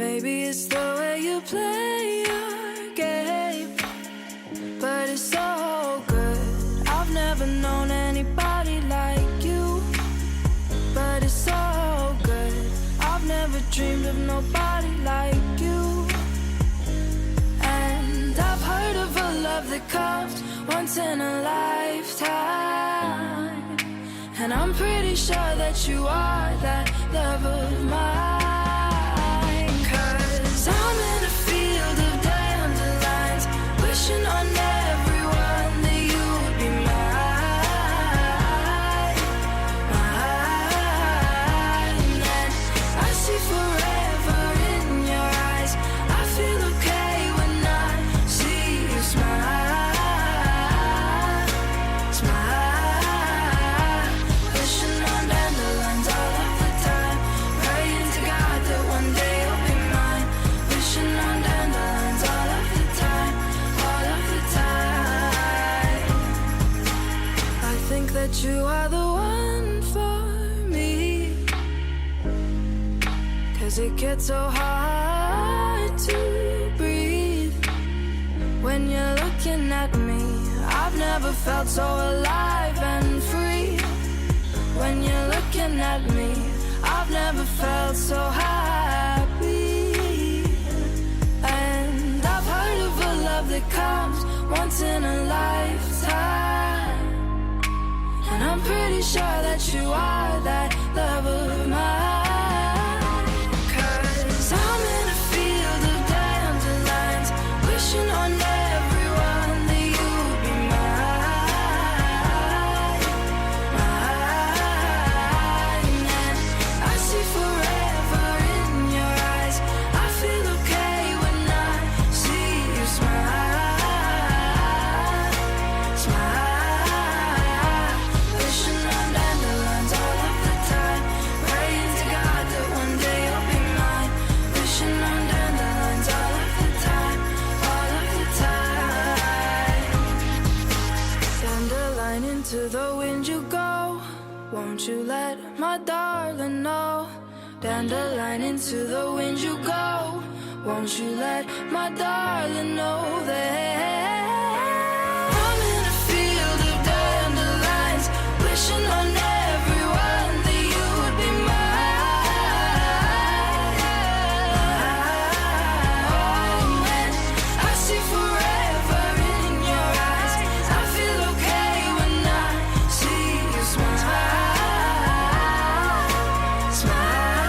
Maybe it's the way you play your game, but it's so good. I've never known anybody like you, but it's so good. I've never dreamed of nobody like you. And I've heard of a love that comes once in a lifetime, and I'm pretty sure that you are that love of mine. 'Cause I'm in a field of dandelions, wishing on everyone that you would be mine, mine. And I see forever in your eyes. I feel okay when I see you smile, smile. Wishing on dandelions all of the time, praying to God that one day you'll be mine. Wishing on dandelions all of the time, all of the time. I think that you are the one for me, 'cause it gets so hard to breathe when you're looking at me. I've never felt so alive and free. When you're looking at me, I've never felt so happy. And I've heard of a love that comes once in a lifetime, and I'm pretty sure that you are that love of mine. 'Cause I'm in a field of dandelions, wishing on everyone that you would be mine, mine. And I see forever in your eyes. I feel okay when I see you smile, smile. Wishing on dandelions all of the time, praying to God that one day you'll be mine. Wishing on dandelions all of the time, all of the time. Dandelion, into the wind you go, won't you let my darling know? Dandelion, into the wind you go, won't you let my darling know that I'm in a field of dandelions, wishing on everyone that you would be mine. And I see forever in your eyes. I feel okay when I see you smile, smile.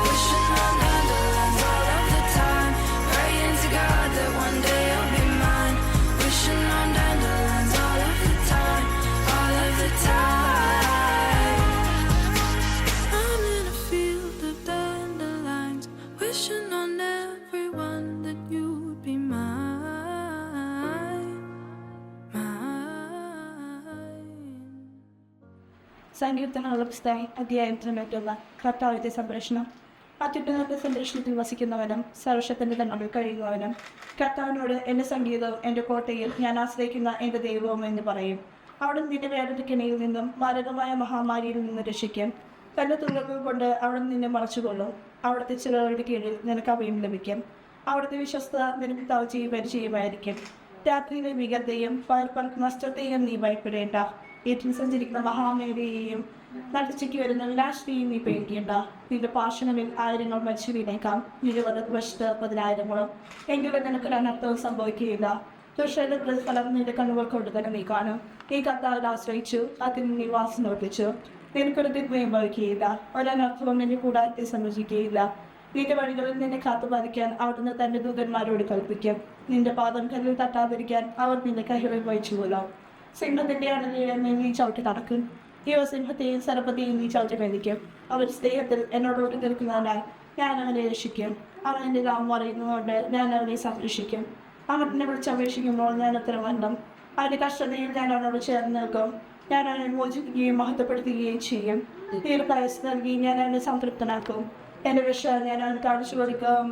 Wishing on dandelions all of the time, praying to God that one day you'll be mine. Wishing on dandelions all of the time, all of the time. I'm in a field of dandelions, wishing on everyone that you would be mine, mine. സങ്കീർത്തനങ്ങളുടെ പുസ്തകം അധ്യായം 91 കർത്താവിന്റെ സംരക്ഷണം. അത്യുന്നതന്റെ സംരക്ഷണത്തിൽ വസിക്കുന്നവനും സർവശക്തന്റെ തന്നോട് കഴിയുന്നവനും കർത്താവിനോട് എന്റെ സംഗീതവും എന്റെ കോട്ടയിൽ ഞാൻ ആശ്രയിക്കുന്ന എന്റെ ദൈവവും എന്ന് പറയും. അവിടെ നിന്റെ വേറൊരു കെണിയിൽ നിന്നും മാരകമായ മഹാമാരിയിൽ നിന്ന് രക്ഷിക്കും. തന്റെ തുറകൾ കൊണ്ട് അവിടെ നിന്നെ മറച്ചുകൊള്ളും. അവിടുത്തെ ചിലരുടെ കീഴിൽ നിനക്ക് അഭയം ലഭിക്കും. അവിടുത്തെ വിശ്വസ്തത നിനക്ക് തവച്ചയും പരിചയമായിരിക്കും. രാത്രിയിലെ വികൃതയും പകർപ്പറക്കുന്ന നഷ്ടത്തെയും നീ ഭയപ്പെടേണ്ട. ഏറ്റിൽ സഞ്ചരിക്കുന്ന മഹാമേഖലയെയും നടിച്ചയ്ക്ക് വരുന്ന വിലാശ്രീയും നീ പേടിക്കേണ്ട. നിന്റെ പാർശ്വങ്ങളിൽ 1000 മരിച്ചു വീണേക്കാം, 20 വശത്ത് 10,000. എങ്കിലും നിനക്ക് അനർത്ഥവും സംഭവിക്കുകയില്ല. ദുഷ്ടന്റെ പ്രതിഫലം നിന്റെ കണ്ണുകൾ കൊണ്ട് തന്നെ നീ കാണും. നീ കർത്താവിൽ ആശ്രയിച്ചു, അതിന് നീ വാസം നോട്ടിച്ചു. നിനക്കൊരു തിന്മയും ഭവിക്കുകയില്ല, ഒരനർത്ഥവും നിന്റെ കൂടാരത്തെ സംരക്ഷിക്കുകയില്ല. നിന്റെ വഴികളിൽ നിന്നെ കാത്തുപാലിക്കാൻ അവിടുന്ന് തന്റെ ദൂതന്മാരോട് കൽപ്പിക്കും. നിന്റെ പാദം കല്ലിൽ തട്ടാതിരിക്കാൻ അവർ നിന്റെ കൈകളിൽ വഹിച്ചുകൊള്ളാം. സിംഹത്തിന്റെ അടലിൽ നീ ചവിട്ടി നടക്കും. യുവസിംഹത്തെയും സർപ്പത്തെയും നീ ചവിട്ടി മെതിക്കും. അവർ സ്നേഹത്തിൽ എന്നോട് നിൽക്കുന്നതിനാൽ ഞാൻ അവനെ രക്ഷിക്കും. അവൻ എൻ്റെ നാമം പറയുന്നതുകൊണ്ട് ഞാൻ അവനെ സംരക്ഷിക്കും. അവൻ എന്നെ വിളിച്ചപേക്ഷിക്കുമ്പോൾ ഞാൻ ഉത്തരം കണ്ടും. അവൻ്റെ കഷ്ടതയിൽ ഞാൻ അവനോട് ചേർന്ന് നിൽക്കും. ഞാൻ അവനെ മോചിപ്പിക്കുകയും മഹത്വപ്പെടുത്തുകയും ചെയ്യും. ദീർഘായുസ്സ് നൽകി ഞാൻ അവനെ സംതൃപ്തനാക്കും. എന്റെ വിഷയം ഞാൻ അവന് കാണിച്ചു കൊടുക്കും.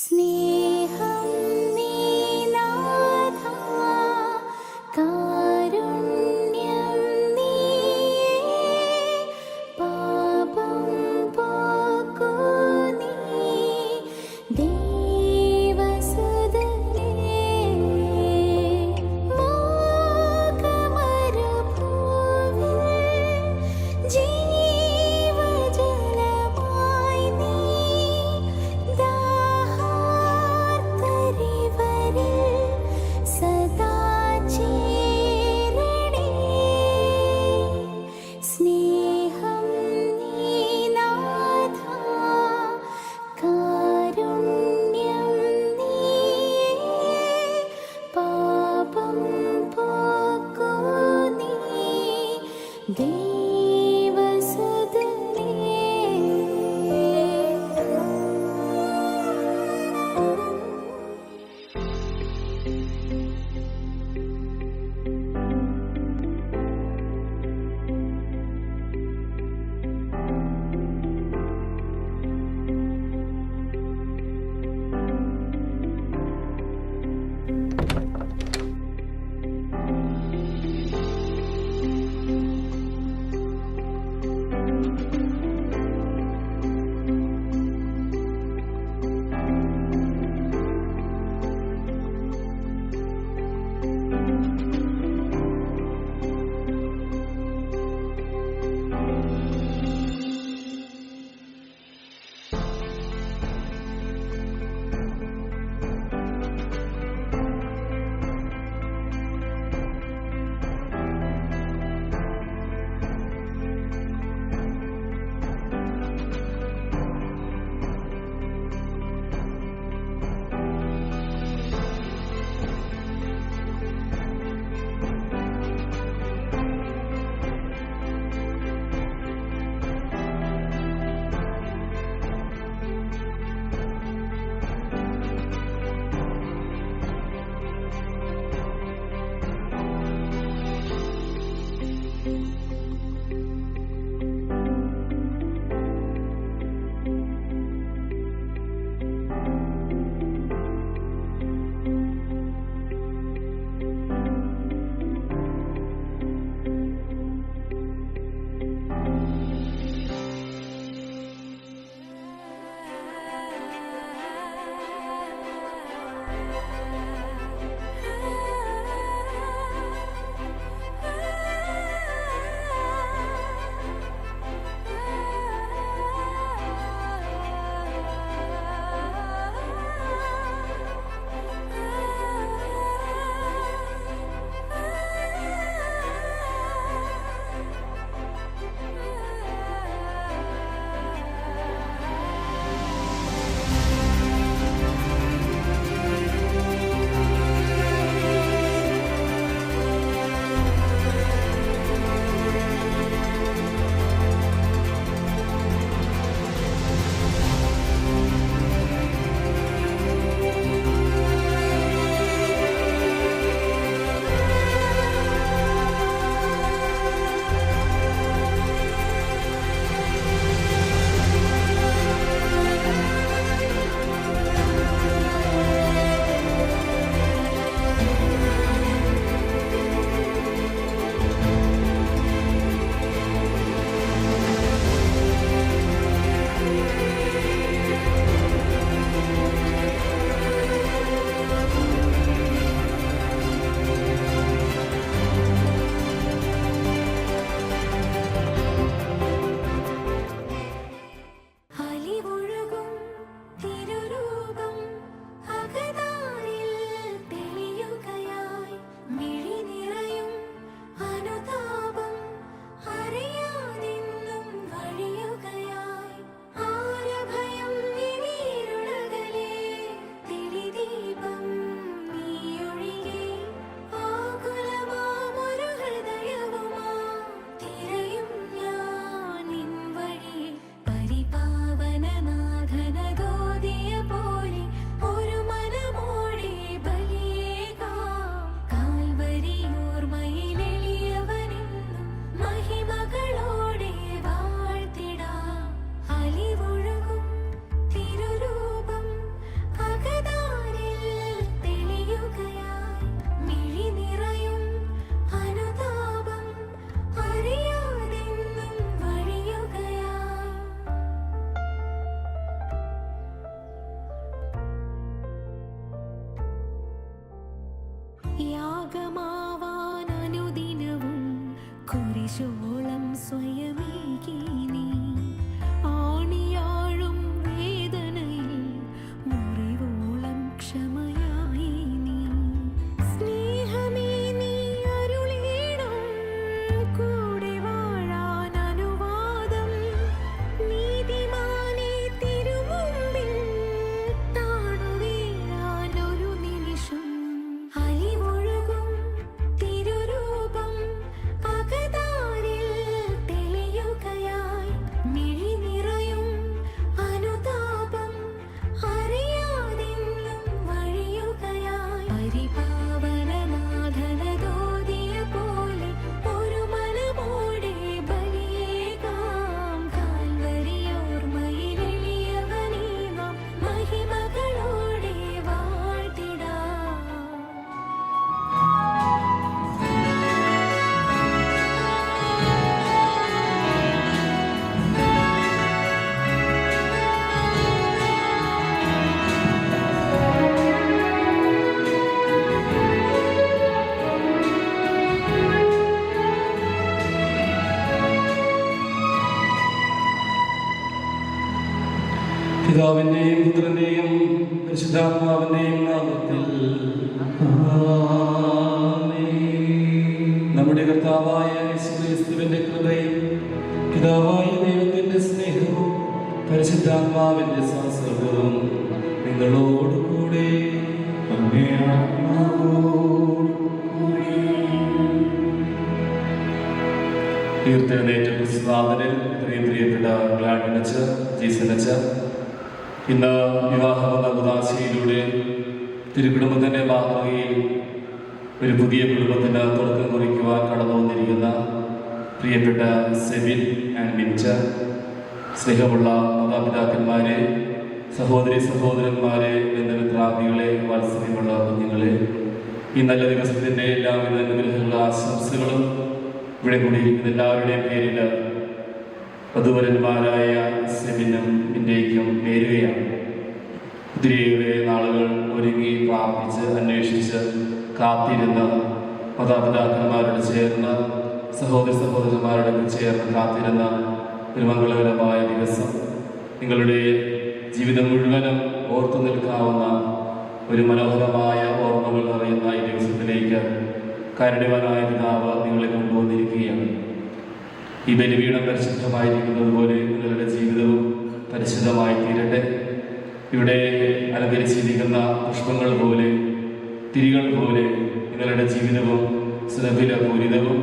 സ്നേഹം നീനാഥ കാരുണ്യം നീയേ കുരിശോളം സ്വയമേകി നീ ആണിയാഴും വേദനയിൽ മുറിവോളം ക്ഷമയായി നീ സ്നേഹമേ നീ അരുളിയിടും കൂടെ വാഴാൻ അനുവാദം നീതിമാനെ തിരുമുമ്പിൽ താണുവീഴാൻ ഒരു നിമിഷം അലിവൊഴുകും തിരുരൂപം അകതാരിൽ പിതാവിന്റെയും പുത്രന്റെയും പരിശുദ്ധാത്മാവിന്റെയും നാമത്തിൽ നമ്മുടെ കർത്താവായ യേശുക്രിസ്തുവിന്റെ കൃപയും പിതാവായ ദൈവത്തിന്റെ സ്നേഹവും പരിശുദ്ധാത്മാവിന്റെ സംസർഗവും നിങ്ങളോടുകൂടെ തീർത്തെഴുന്നേറ്റ ക്രിസ്തുനാഥനിൽ ഇത്രയും പ്രിയപ്പെട്ട ഗ്ലാഡിനച്ച് ജീസനച്ച് ഇന്ന് വിവാഹമെന്ന ഉദാശയിലൂടെ തിരുക്കുടുംബത്തിൻ്റെ മാതൃകയിൽ ഒരു പുതിയ കുടുംബത്തിന് തുടക്കം കുറിക്കുവാൻ കടന്നു വന്നിരിക്കുന്ന പ്രിയപ്പെട്ട സെബിൻ ആൻഡ് മിൻച, സ്നേഹമുള്ള മാതാപിതാക്കന്മാരെ, സഹോദരി സഹോദരന്മാരെ, ബന്ധുമിത്രാദികളെ, വാത്സല്യമുള്ള കുഞ്ഞുങ്ങളെ, ഈ നല്ല ദിവസത്തിൻ്റെ എല്ലാവിധ അനുഗ്രഹമുള്ള ആശംസകളും ഇവിടെ കൂടിയിരിക്കുന്ന എല്ലാവരുടെയും പേരിൽ വധുവരന്മാരായ സെബിനും മിൻ്റെയ്ക്കും നേരുകയാണ്. ഒത്തിരിയേറെ നാളുകൾ ഒരുങ്ങി പ്രാർത്ഥിച്ച് അന്വേഷിച്ച് കാത്തിരുന്ന് മാതാപിതാക്കന്മാരോട് ചേർന്ന് സഹോദരി സഹോദരന്മാരോട് ചേർന്ന് കാത്തിരുന്ന ഒരു മംഗളകരമായ ദിവസം, നിങ്ങളുടെ ജീവിതം മുഴുവനും ഓർത്തു നിൽക്കാവുന്ന ഒരു മനോഹരമായ ഓർമ്മകൾ നിറയുന്ന ഈ ദിവസത്തിലേക്ക് കാരുണ്യവാനായ പിതാവ് നിങ്ങളെ കൊണ്ടുവന്നിരിക്കുകയാണ്. ഈ ബലിപീഠം പരിശുദ്ധമായിരിക്കുന്നത് പോലെ നിങ്ങളുടെ ജീവിതവും പരിശുദ്ധമായി തീരട്ടെ. ഇവിടെ അലങ്കരിച്ചിരിക്കുന്ന പുഷ്പങ്ങൾ പോലെ, തിരികൾ പോലെ നിങ്ങളുടെ ജീവിതവും സുലഭിലപൂരിതവും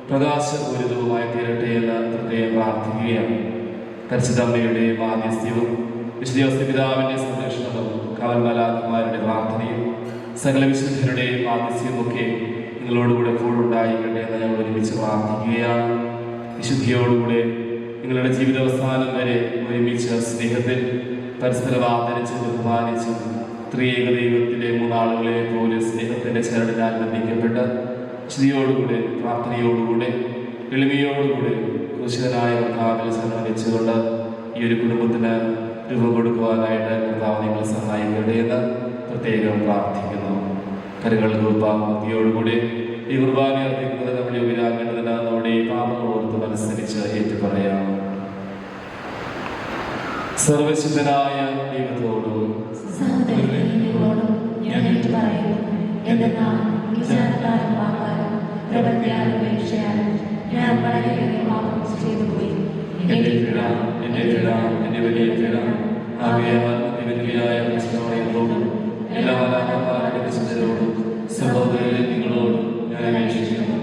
പ്രകാശപൂരിതവുമായി തീരട്ടെ എന്ന് പ്രത്യേകം പ്രാർത്ഥിക്കുകയാണ്. പരിശുദ്ധമ്മയുടെ മാധ്യസ്ഥ്യവും വിശുദ്ധ പിതാവിൻ്റെ സംരക്ഷണവും കാവൽമാലാഖമാരുടെ പ്രാർത്ഥനയും സകല വിശുദ്ധരുടെ മാധ്യസ്ഥ്യവുമൊക്കെ നിങ്ങളോടുകൂടെ എപ്പോഴും ഉണ്ടായിക്കട്ടെ എന്ന് ഞങ്ങൾ ഒരുമിച്ച് പ്രാർത്ഥിക്കുകയാണ്. വിശുദ്ധിയോടുകൂടെ നിങ്ങളുടെ ജീവിതാവസാനം വരെ ഒരുമിച്ച് സ്നേഹത്തിൽ പരസ്പരം ആദരിച്ച് ബഹുമാനിച്ച് ത്രിയേക ദൈവത്തിലെ മൂന്നാളുകളെ പോലെ സ്നേഹത്തിൻ്റെ ചരടിനാൽ ബന്ധിക്കപ്പെട്ട് വിശുദ്ധിയോടുകൂടെ പ്രാർത്ഥനയോടുകൂടെ എളിമയോടുകൂടെ ക്രൂശിതനായ കർത്താവിൽ ശരണം വെച്ചുകൊണ്ട് ഈ ഒരു കുടുംബത്തിന് രൂപം കൊടുക്കുവാനായിട്ട് കർത്താവ് നിങ്ങൾ സഹായിക്കട്ടെ എന്ന് പ്രത്യേകം പ്രാർത്ഥിക്കുന്നു. കരുകൾ ഭക്തിയോടുകൂടി ഈ കുർബാന അർപ്പിക്കുന്നത് നമ്മൾ യോഗ്യരാകേണ്ടതിന് നമ്മുടെ ഈ പാപങ്ങൾ ഓർത്ത് മനസ്സരിച്ച് ഏറ്റുപറയാം. സർവശുദ്ധനായ ദൈവത്തോടും ഞാൻ ഏറ്റുപറയുന്നു. എന്തെന്നാൽ വിചാരത്താലും വാക്കാലും പ്രവൃത്തിയാലും ഉപേക്ഷയാലും ഞാൻ വളരെയേറെ പാപം ചെയ്തു പോയി. എന്റെ വലിയ പിഴ ആകയാൽ നിവൃത്തിയായ പ്രശ്നങ്ങളോടും എല്ലാ മാലാഖമാരുടെ വിശുദ്ധരോടും സഹോദരരെ നിങ്ങളോടും ഞാൻ അപേക്ഷിക്കുന്നു.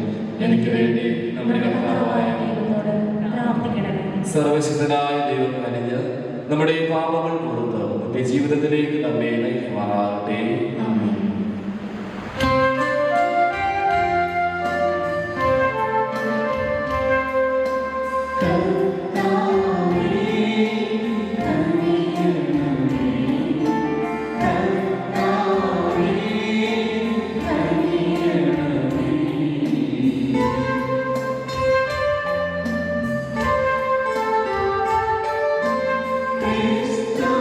എനിക്ക് വേണ്ടി നമ്മുടെ കർത്താവായ സർവശുദ്ധനായ ദൈവം കനിഞ്ഞ് നമ്മുടെ ഈ പാപങ്ങൾ പുറത്ത് നമ്മുടെ ജീവിതത്തിലേക്ക് നമ്മെ നയിക്കുമാറാകട്ടെ. Cristo,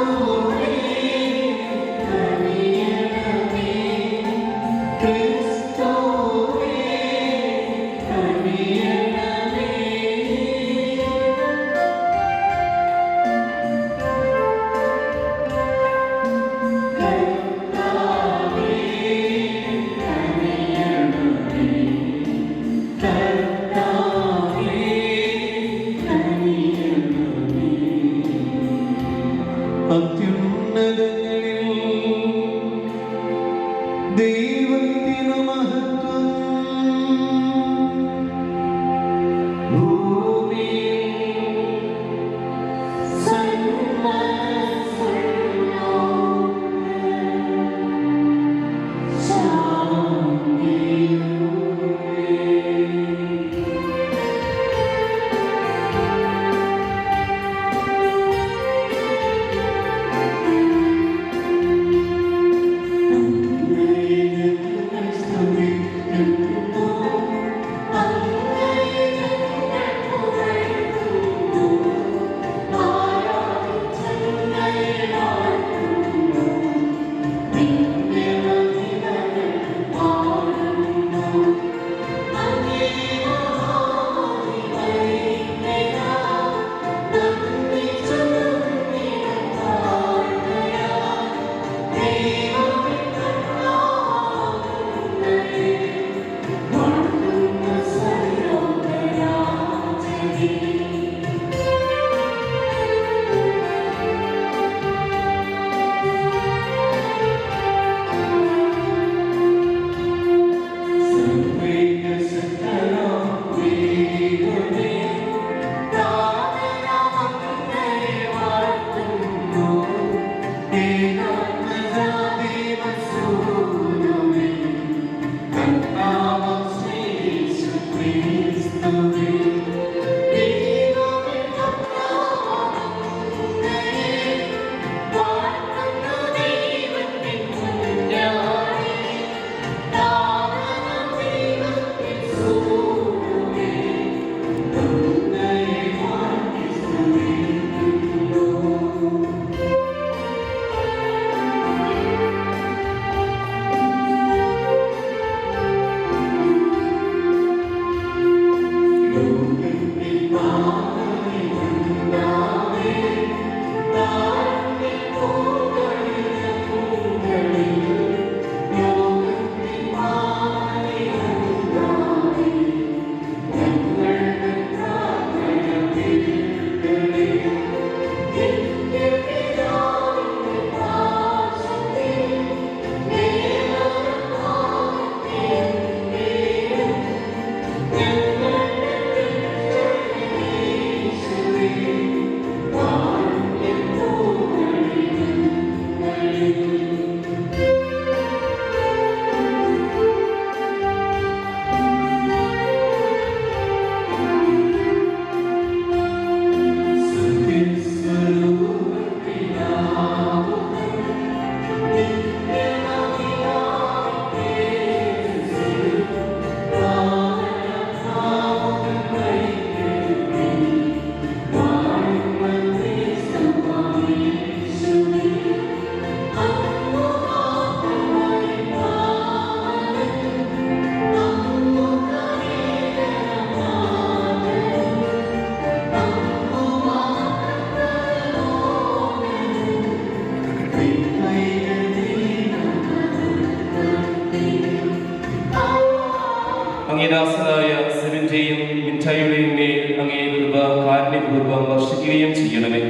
അങ്ങേദാസനായ സെവിന്റെയും മിഠായിയുടെയും മേൽ അങ്ങേ കൃപ കാരുണ്യപൂർവ്വം വർഷിക്കുകയും ചെയ്യണമേ.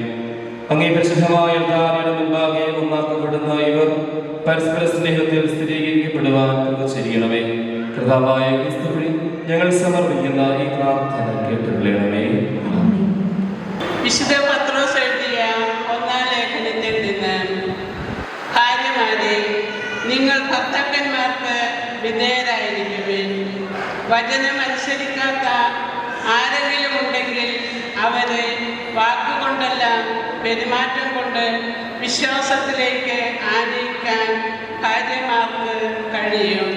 അങ്ങേ പരിശുദ്ധമായ താരയുടെ മുൻപാകെ ഒന്നാക്കപ്പെടുന്ന ഇവർ പരസ്പര സ്നേഹത്തിൽ സ്ഥിരീകരിക്കപ്പെടുവാൻ കൃപ ചെയ്യണമേ. കർത്താവായ ക്രിസ്തുവിൽ ഞങ്ങൾ സമർപ്പിക്കുന്ന ഈ പ്രാർത്ഥന കേട്ടുകൊള്ളണമേ. വിശുദ്ധ പത്രോസ് എഴുതിയ ഒന്നാം ലേഖനത്തിൽ നിന്ന്, ഭാര്യമാരെ നിങ്ങൾ ഭർത്താക്കന്മാർക്ക് വിധേയരായിരിക്കുവിൻ. വചനം അനുസരിക്കാത്ത ആരെങ്കിലും ഉണ്ടെങ്കിൽ അവരെ വാക്കുകൊണ്ടല്ല പെരുമാറ്റം കൊണ്ട് വിശ്വാസത്തിലേക്ക് ആനയിക്കാൻ ഭാര്യമാർക്ക് കഴിയും.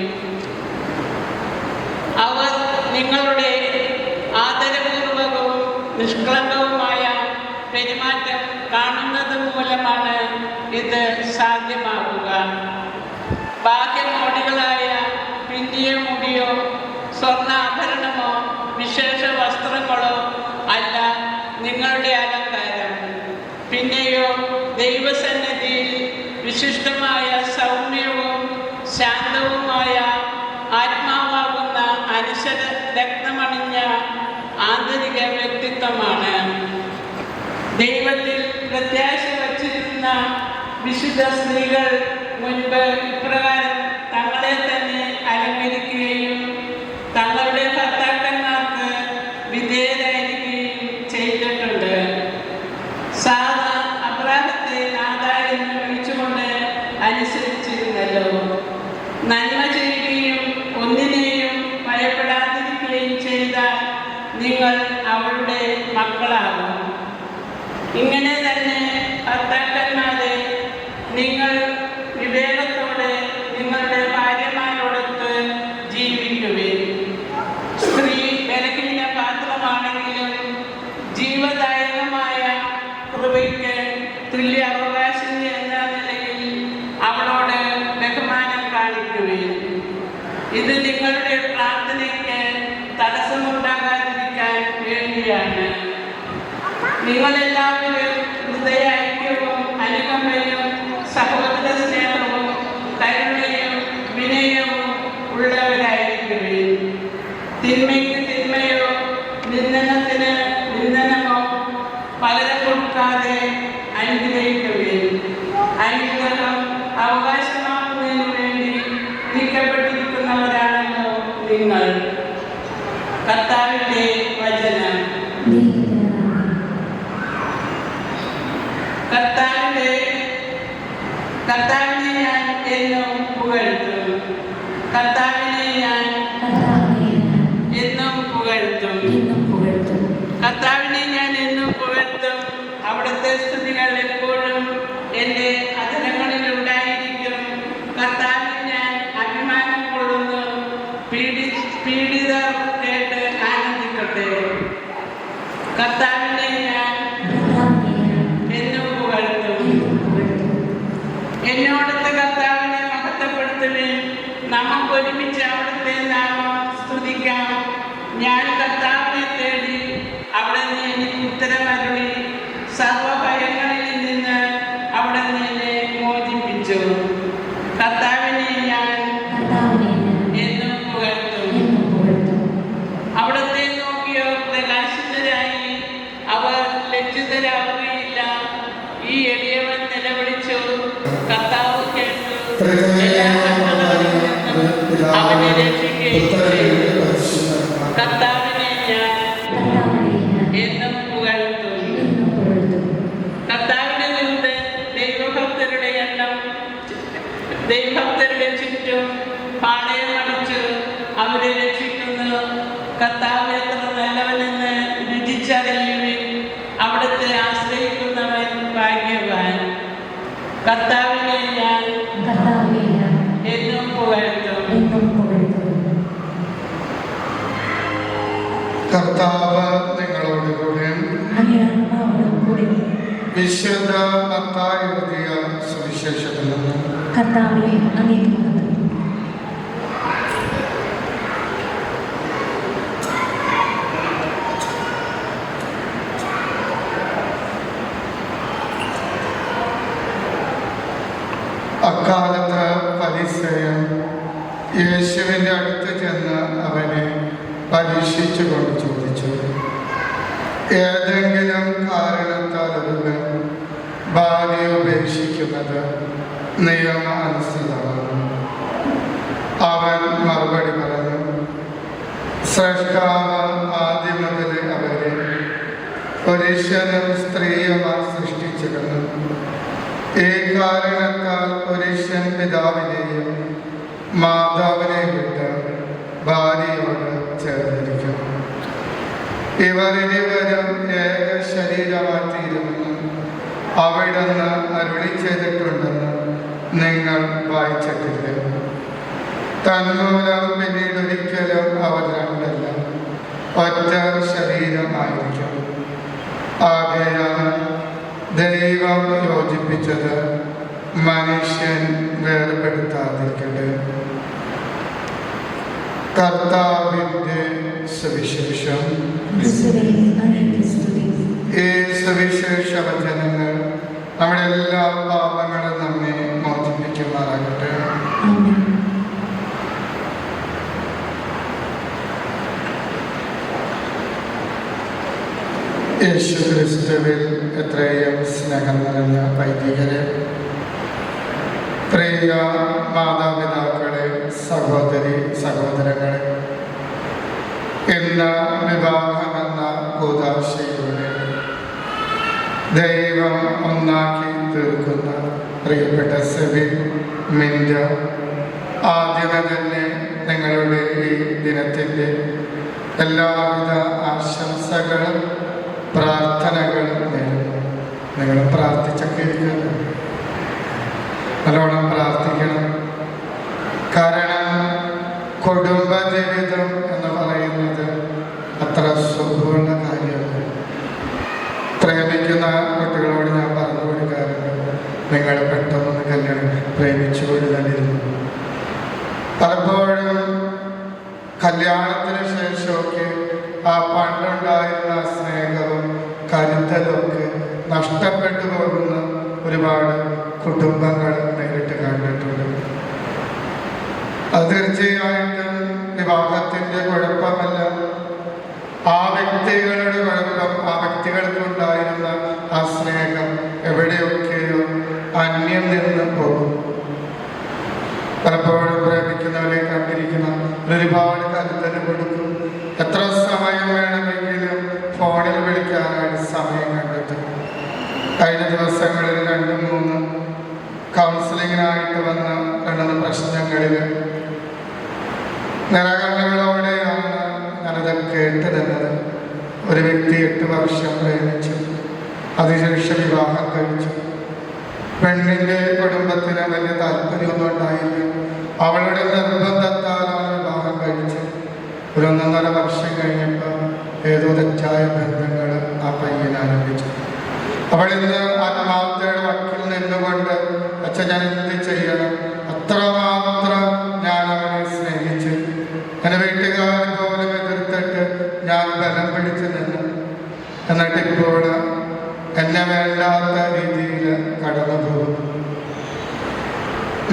അവർ നിങ്ങളുടെ ആദരപൂർവകവും നിഷ്കളങ്കവുമായ പെരുമാറ്റം കാണുന്നത് മൂലമാണ് ഇത് സാധ്യമാകുക. ബാഹ്യമോടികളായ പിന്നിയ മുടിയോ സ്വർണ്ണാഭരണമോ വിശേഷ വസ്ത്രങ്ങളോ അല്ല നിങ്ങളുടെ അലങ്കാരം. പിന്നെയോ ദൈവസന്നിധിയിൽ വിശിഷ്ടമായ സൗമ്യവും ശാന്തവുമായ ആത്മാവാകുന്ന അനുസര രക്തമണിഞ്ഞ ആന്തരിക വ്യക്തിത്വമാണ്. ദൈവത്തിൽ പ്രത്യാശ വച്ചിരുന്ന വിശുദ്ധ സ്ത്രീകൾ മുൻപ് ഇപ്രകാരം തങ്ങളെ തന്നെ അലങ്കരിക്കുകയും തങ്ങളുടെ ഭർത്താക്കന്മാർക്ക് വിധേയരായിരിക്കുകയും ചെയ്തിട്ടുണ്ട്. സാറാ അബ്രാഹത്തെ നാഥ എന്ന് വിളിച്ചുകൊണ്ട് അനുസരിച്ചിരുന്നല്ലോ. നന്മ ചെയ്യുകയും ഒന്നിനെയും ഭയപ്പെടാതിരിക്കുകയും ചെയ്താൽ നിങ്ങൾ അവളുടെ മക്കളാകും. ഇങ്ങനെ തന്നെ ഭർത്താക്കന്മാരെ നിങ്ങൾ വിവേകത്തോടെ നിങ്ങളുടെ ഭാര്യമാരോടൊത്ത് ജീവിക്കുവിൻ. സ്ത്രീ ബലഹീന പാത്രമാണെങ്കിലും ജീവദായകമായ കൃപയ്ക്ക് തുല്യ അവകാശിനി എന്ന നിലയിൽ അവളോട് ബഹുമാനം കാണിക്കുവിൻ. ഇത് നിങ്ങളുടെ പ്രാർത്ഥനയ്ക്ക് തടസ്സമുണ്ടാകാതിരിക്കാൻ വേണ്ടിയാണ്. നിങ്ങളെല്ലാവരും ഹൃദയ ഐക്യവും അനുകമ്പയും സഹോദര സ്നേഹവും കരുണയും വിനയവും ഉള്ളവരായിരിക്കുവിൻ. തിന്മയ്ക്ക് തിന്മയോ നിന്ദനത്തിന് നിന്ദനമോ പകരം കൊടുക്കാതെ അനുഗ്രഹിക്കുവിൻ. അനുഗ്രഹം അവകാശമാക്കുന്നതിന് വേണ്ടി നീക്കപ്പെട്ടിരിക്കുന്നവരാണല്ലോ നിങ്ങൾ. കർത്താവിന്റെ വചനം. കർത്താവിനെ ഞാൻ എന്നും പുകഴ്ത്തും. കർത്താവിനെ ഞാൻ എന്നും പുകഴ്ത്തും. കർത്താവിനെ ഞാൻ എന്നും പുകഴ്ത്തും. എന്നോടത്ത് കർത്താവിനെ മഹത്വപ്പെടുത്തുവിൻ. നമുക്ക് ഒരുമിച്ച് അവിടുത്തെ നാമം സ്തുതിക്കാം. ഞാൻ കർത്താവിനെ തേടി, അവിടുന്ന് എനിക്ക് ഉത്തരമരുളി. സർവഭയങ്ങളിൽ നിന്ന് അവിടുന്ന് എന്നെ മോചിപ്പിച്ചു. കർത്താവിനെ ഞാൻ എന്നും പുകഴ്ത്തും. അവിടുത്തെ നോക്കിയോ പ്രകാശിതരായി, അവർ ലജ്ജിതരാവുകയില്ല. ഈ എളിയവൻ നിലവിളിച്ചു, കർത്താവ് കേട്ടു, എല്ലാ കഷ്ടതകളിൽ നിന്നും അവനെ രക്ഷിക്കുകയും ചെയ്തു. കർത്താവിനെ ഞാൻ എന്നും പുകഴ്ത്തും. കർത്താവിന്റെ ദൂതൻ ദൈവഭക്തരുടെ ചുറ്റും പാളയമടിച്ചു അവരെ രക്ഷിക്കുന്നു. കർത്താവ് എത്ര നല്ലവനെന്ന് രുചിച്ചറിയുവിൻ. അവിടുത്തെ ആശ്രയിക്കുന്നവൻ ഭാഗ്യവാൻ. കർത്താവിനെ ഞാൻ എന്നും പുകഴ്ത്തും. കർത്താവ് നിങ്ങളോടുകൂടെ. വിശുദ്ധ മത്തായി എഴുതിയ സുവിശേഷത്തിൽ നിന്ന്. കർത്താവേ അങ്ങേക്ക് അക്കാലത്ത് ഫരിസേയൻ യേശുവിൻ്റെ അടുത്ത് ചെന്ന് അവനെ പരീക്ഷിച്ചുകൊണ്ട് ചോദിച്ചു, ഏതെങ്കിലും കാരണത്താൽ ഒരുവൻ ഭാര്യയെ ഉപേക്ഷിക്കുന്നത് നിയമാനുസൃതമാണ്? അവൻ മറുപടി പറഞ്ഞു, സ്രഷ്ടാവ് ആദ്യം മുതൽ അവരെ പുരുഷനും സ്ത്രീയുമായി സൃഷ്ടിച്ചിരുന്നു. ഈ കാരണത്താൽ പുരുഷൻ പിതാവിനെയും മാതാവിനെയും വിട്ട് ഭാര്യയോട് ചേർന്നിരിക്കും. ഇവർ ഇരുവരും ഏക ശരീരമായി തീരുമെന്ന് അവിടുന്ന് അരുളി ചെയ്തിട്ടുണ്ടെന്ന് നിങ്ങൾ വായിച്ചിട്ടില്ല. തന്മൂലം പിന്നീട് ഒരിക്കലും അവർ രണ്ടല്ല, ഒറ്റ ശരീരമായിരിക്കും. ആകയാൽ ദൈവം യോജിപ്പിച്ചത് മനുഷ്യൻ വേർപെടുത്താതിരിക്കട്ടെ. കർത്താവിൻ്റെ സുവിശേഷം. ഈ സുവിശേഷ വചനങ്ങൾ നമ്മുടെ എല്ലാ പാപങ്ങളും നമ്മെ മോചിപ്പിക്കുമാറാകട്ടെ. യേശു ക്രിസ്തുവിൽ എത്രയും സ്നേഹം നിറഞ്ഞ വൈദികരെ, പ്രിയ മാതാപിതാക്കളെ, സഹോദരി സഹോദരങ്ങളെ, ഇന്ന് വിവാഹമെന്ന കൂദാശയിലൂടെ ദൈവം ഒന്നാക്കി തീർക്കുന്ന പ്രിയപ്പെട്ട സെബിൻ മിൻഡ, ആദ്യമേ തന്നെ നിങ്ങളുടെ ഈ ദിനത്തിൻ്റെ എല്ലാവിധ ആശംസകളും പ്രാർത്ഥനകളും നേരുന്നു. നിങ്ങൾ പ്രാർത്ഥിച്ചൊക്കെ ഇരിക്കുന്നു, നല്ലോണം പ്രാർത്ഥിക്കണം. കാരണം കുടുംബ ജീവിതം എന്ന് പറയുന്നത് അത്ര സുഖമുള്ള കാര്യമല്ല. പ്രേമിക്കുന്ന കുട്ടികളോട് ഞാൻ പറഞ്ഞു കൊടുക്കാറുണ്ട്, നിങ്ങൾ പെട്ടെന്ന് കല്യാണം പ്രേമിച്ചുകൊണ്ട് തന്നെ ഇരുന്നു. പലപ്പോഴും കല്യാണത്തിന് ശേഷമൊക്കെ ആ പണ്ടുണ്ടായിരുന്ന സ്നേഹവും കരുതലൊക്കെ നഷ്ടപ്പെട്ടു പോകുന്ന ഒരുപാട് കുടുംബങ്ങൾ നേരിട്ട് കണ്ടിട്ടുണ്ട്. അത് തീർച്ചയായിട്ടും വിവാഹത്തിൻ്റെ കുഴപ്പമല്ല, ആ വ്യക്തികളുടെ കുഴപ്പം. ആ വ്യക്തികൾക്കുണ്ടായിരുന്ന ആ സ്നേഹം എവിടെയൊക്കെയോ അന്യം നിന്ന് പോകും. പലപ്പോഴും പ്രേമിക്കുന്നവരെ കണ്ടിരിക്കണം, ഒരുപാട് കരുതൽ കൊടുക്കും. എത്ര സമയം വേണമെങ്കിലും ഫോണിൽ വിളിക്കാനായിട്ട് സമയം കണ്ടെത്തും. കഴിഞ്ഞ ദിവസങ്ങളിൽ 2-3 കൗൺസിലിങ്ങിനായിട്ട് വന്ന 2 പ്രശ്നങ്ങളിൽ നിറകണ്ണുകളോടെയാണ് ഞാനത് കേട്ട് തന്നത്. ഒരു വ്യക്തി 8 വർഷം പ്രേമിച്ചു, അതിനുശേഷം വിവാഹം കഴിച്ചു. പെണ്ണിൻ്റെ കുടുംബത്തിന് വലിയ താല്പര്യമൊന്നും ഉണ്ടായില്ല. അവളുടെ നിർബന്ധത്താലാണ് വിവാഹം കഴിച്ചത്. ഒരു 1.5 വർഷം കഴിഞ്ഞപ്പോൾ ഏതോ തെറ്റായ ബന്ധങ്ങൾ ആ പയ്യൻ ആരംഭിച്ചു. അവൾ ഇന്ന് ആത്മാർത്ഥയുടെ വക്കിൽ നിന്നുകൊണ്ട് അച്ഛൻ ഞാൻ എന്ത് ചെയ്യണം, അത്രമാത്രം ഞാൻ അവനെ സ്നേഹിച്ചു. എൻ്റെ വീട്ടുകാർ പോലും എതിർത്തിട്ട് ഞാൻ ബലം പിടിച്ചു നിന്നു. എന്നിട്ട് ഇപ്പോൾ എന്നെ വേണ്ടാത്ത രീതിയിൽ കടന്നു പോകും.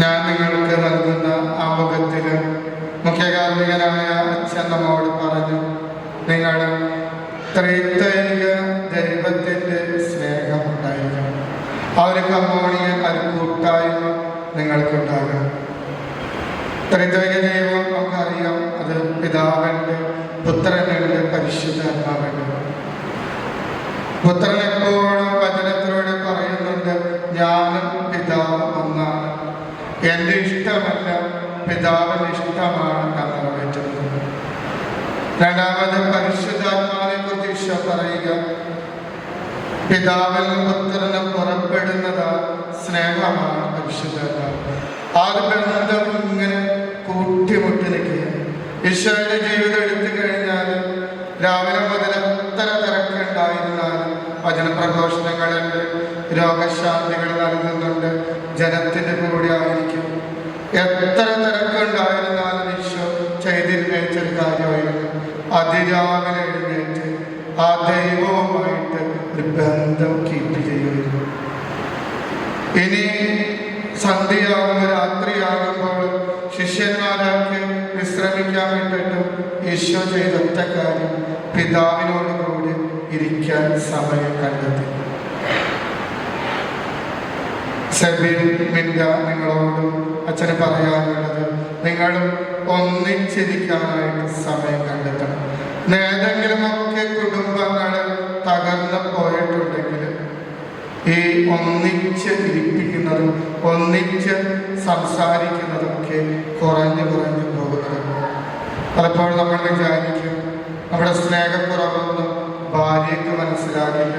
ഞാൻ നിങ്ങൾക്ക് നൽകുന്ന ആ മുഖത്തിൽ മുഖ്യകാർമ്മികനായ അച്ഛൻ നമ്മോട് പറഞ്ഞു, നിങ്ങൾ ത്രിത്വൈക ദൈവത്തിൻ്റെ സ്നേഹമുണ്ടായിരിക്കണം. ആ ഒരു കമ്മോണിയൻ ഒരു കൂട്ടായ്മ നിങ്ങൾക്കുണ്ടാകണം. ത്രിത്വൈക ദൈവം നമുക്കറിയാം, അത് പിതാവുണ്ട്, പുത്രനുണ്ട്, പരിശുദ്ധാത്മാവുണ്ട്. പുത്രൻ എപ്പോഴും വചനത്തിലൂടെ പറയുന്നുണ്ട്, ഞാനും പിതാവും ഒന്നാണ്, എൻ്റെ ഇഷ്ടമല്ല പിതാവിൻ്റെ ഇഷ്ടമാണ് ഞാൻ നിറവേറ്റുന്നത്. രണ്ടാമത് പരിശുദ്ധാത്മാവിനെ കുറിച്ച് ഈശോ പറയുക, പിതാവിൽ പുത്രന് പുറപ്പെടുന്നതാണ് സ്നേഹമാണ് പരിശുദ്ധാത്മാവ്. ആ ബന്ധം ഇങ്ങനെ കൂട്ടിമുട്ടി നിൽക്കുക. ഈശോയുടെ ജീവിതം എടുത്തു കഴിഞ്ഞാൽ രാവിലെ മുതൽ എത്ര തിരക്കുണ്ടായിരുന്നാലും വചനപ്രഘോഷണങ്ങളുണ്ട്, രോഗശാന്തികൾ നൽകുന്നുണ്ട്, ജനത്തിൻ്റെ കൂടെ ആയിരിക്കും. എത്ര തിരക്കുണ്ടായിരുന്നാലും ഈശോ ചെയ്തിരുന്നേറ്റൊരു കാര്യമായിരുന്നു, അതിരാവിലെ എഴുന്നേറ്റ് ആ ദൈവവുമായിട്ട് ഒരു ബന്ധം കീപ്പ് ചെയ്യുമായിരുന്നു. ഇനി സന്ധ്യയാകുമ്പോൾ രാത്രിയാകുമ്പോൾ ശിഷ്യന്മാരാക്കി വിശ്രമിക്കാൻ വിട്ടിട്ടും ഈശോ ചെയ്ത ഒറ്റ കാര്യം, പിതാവിനോട് കൂടി ഇരിക്കാൻ സമയം കണ്ടെത്തി. സെബിമിൻ്റെ നിങ്ങളോട് അച്ഛന് പറയാനുള്ളത്, നിങ്ങളും ഒന്നിച്ചിരിക്കാനായിട്ട് സമയം കണ്ടെത്തണം. ഏതെങ്കിലുമൊക്കെ കുടുംബങ്ങൾ തകർന്നു പോയിട്ടുണ്ടെങ്കിൽ ഈ ഒന്നിച്ച് ഇരിപ്പിക്കുന്നതും ഒന്നിച്ച് സംസാരിക്കുന്നതൊക്കെ കുറഞ്ഞു പോകുന്നത്. പലപ്പോഴും നമ്മൾ വിചാരിക്കും നമ്മുടെ സ്നേഹക്കുറവൊന്നും ഭാര്യയ്ക്ക് മനസ്സിലാകില്ല,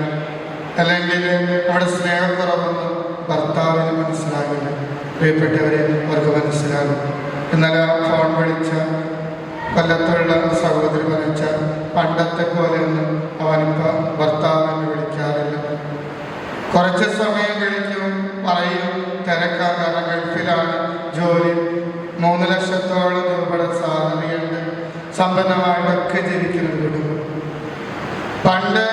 അല്ലെങ്കിൽ നമ്മുടെ സ്നേഹക്കുറവൊന്നും ഭർത്താവിന് മനസ്സിലാകില്ല. പ്രിയപ്പെട്ടവരെ, അവർക്ക് മനസ്സിലാകും. ഇന്നലെ ഫോൺ വിളിച്ച കൊല്ലത്തുള്ള സഹോദരി പറഞ്ഞ പണ്ടത്തെ പോലെയൊന്നും അവനിപ്പോൾ ഭർത്താവിനെ വിളിക്കാറില്ല. കുറച്ച് സമയം വിളിക്കും, പറയും തിരക്കാൻ, കാരണം ഗൾഫിലാണ് ജോലി, 3 ലക്ഷത്തോളം രൂപയുടെ സാലറിയുണ്ട്, സമ്പന്നമായിട്ടൊക്കെ ജീവിക്കുന്ന കുടുംബം. പണ്ട്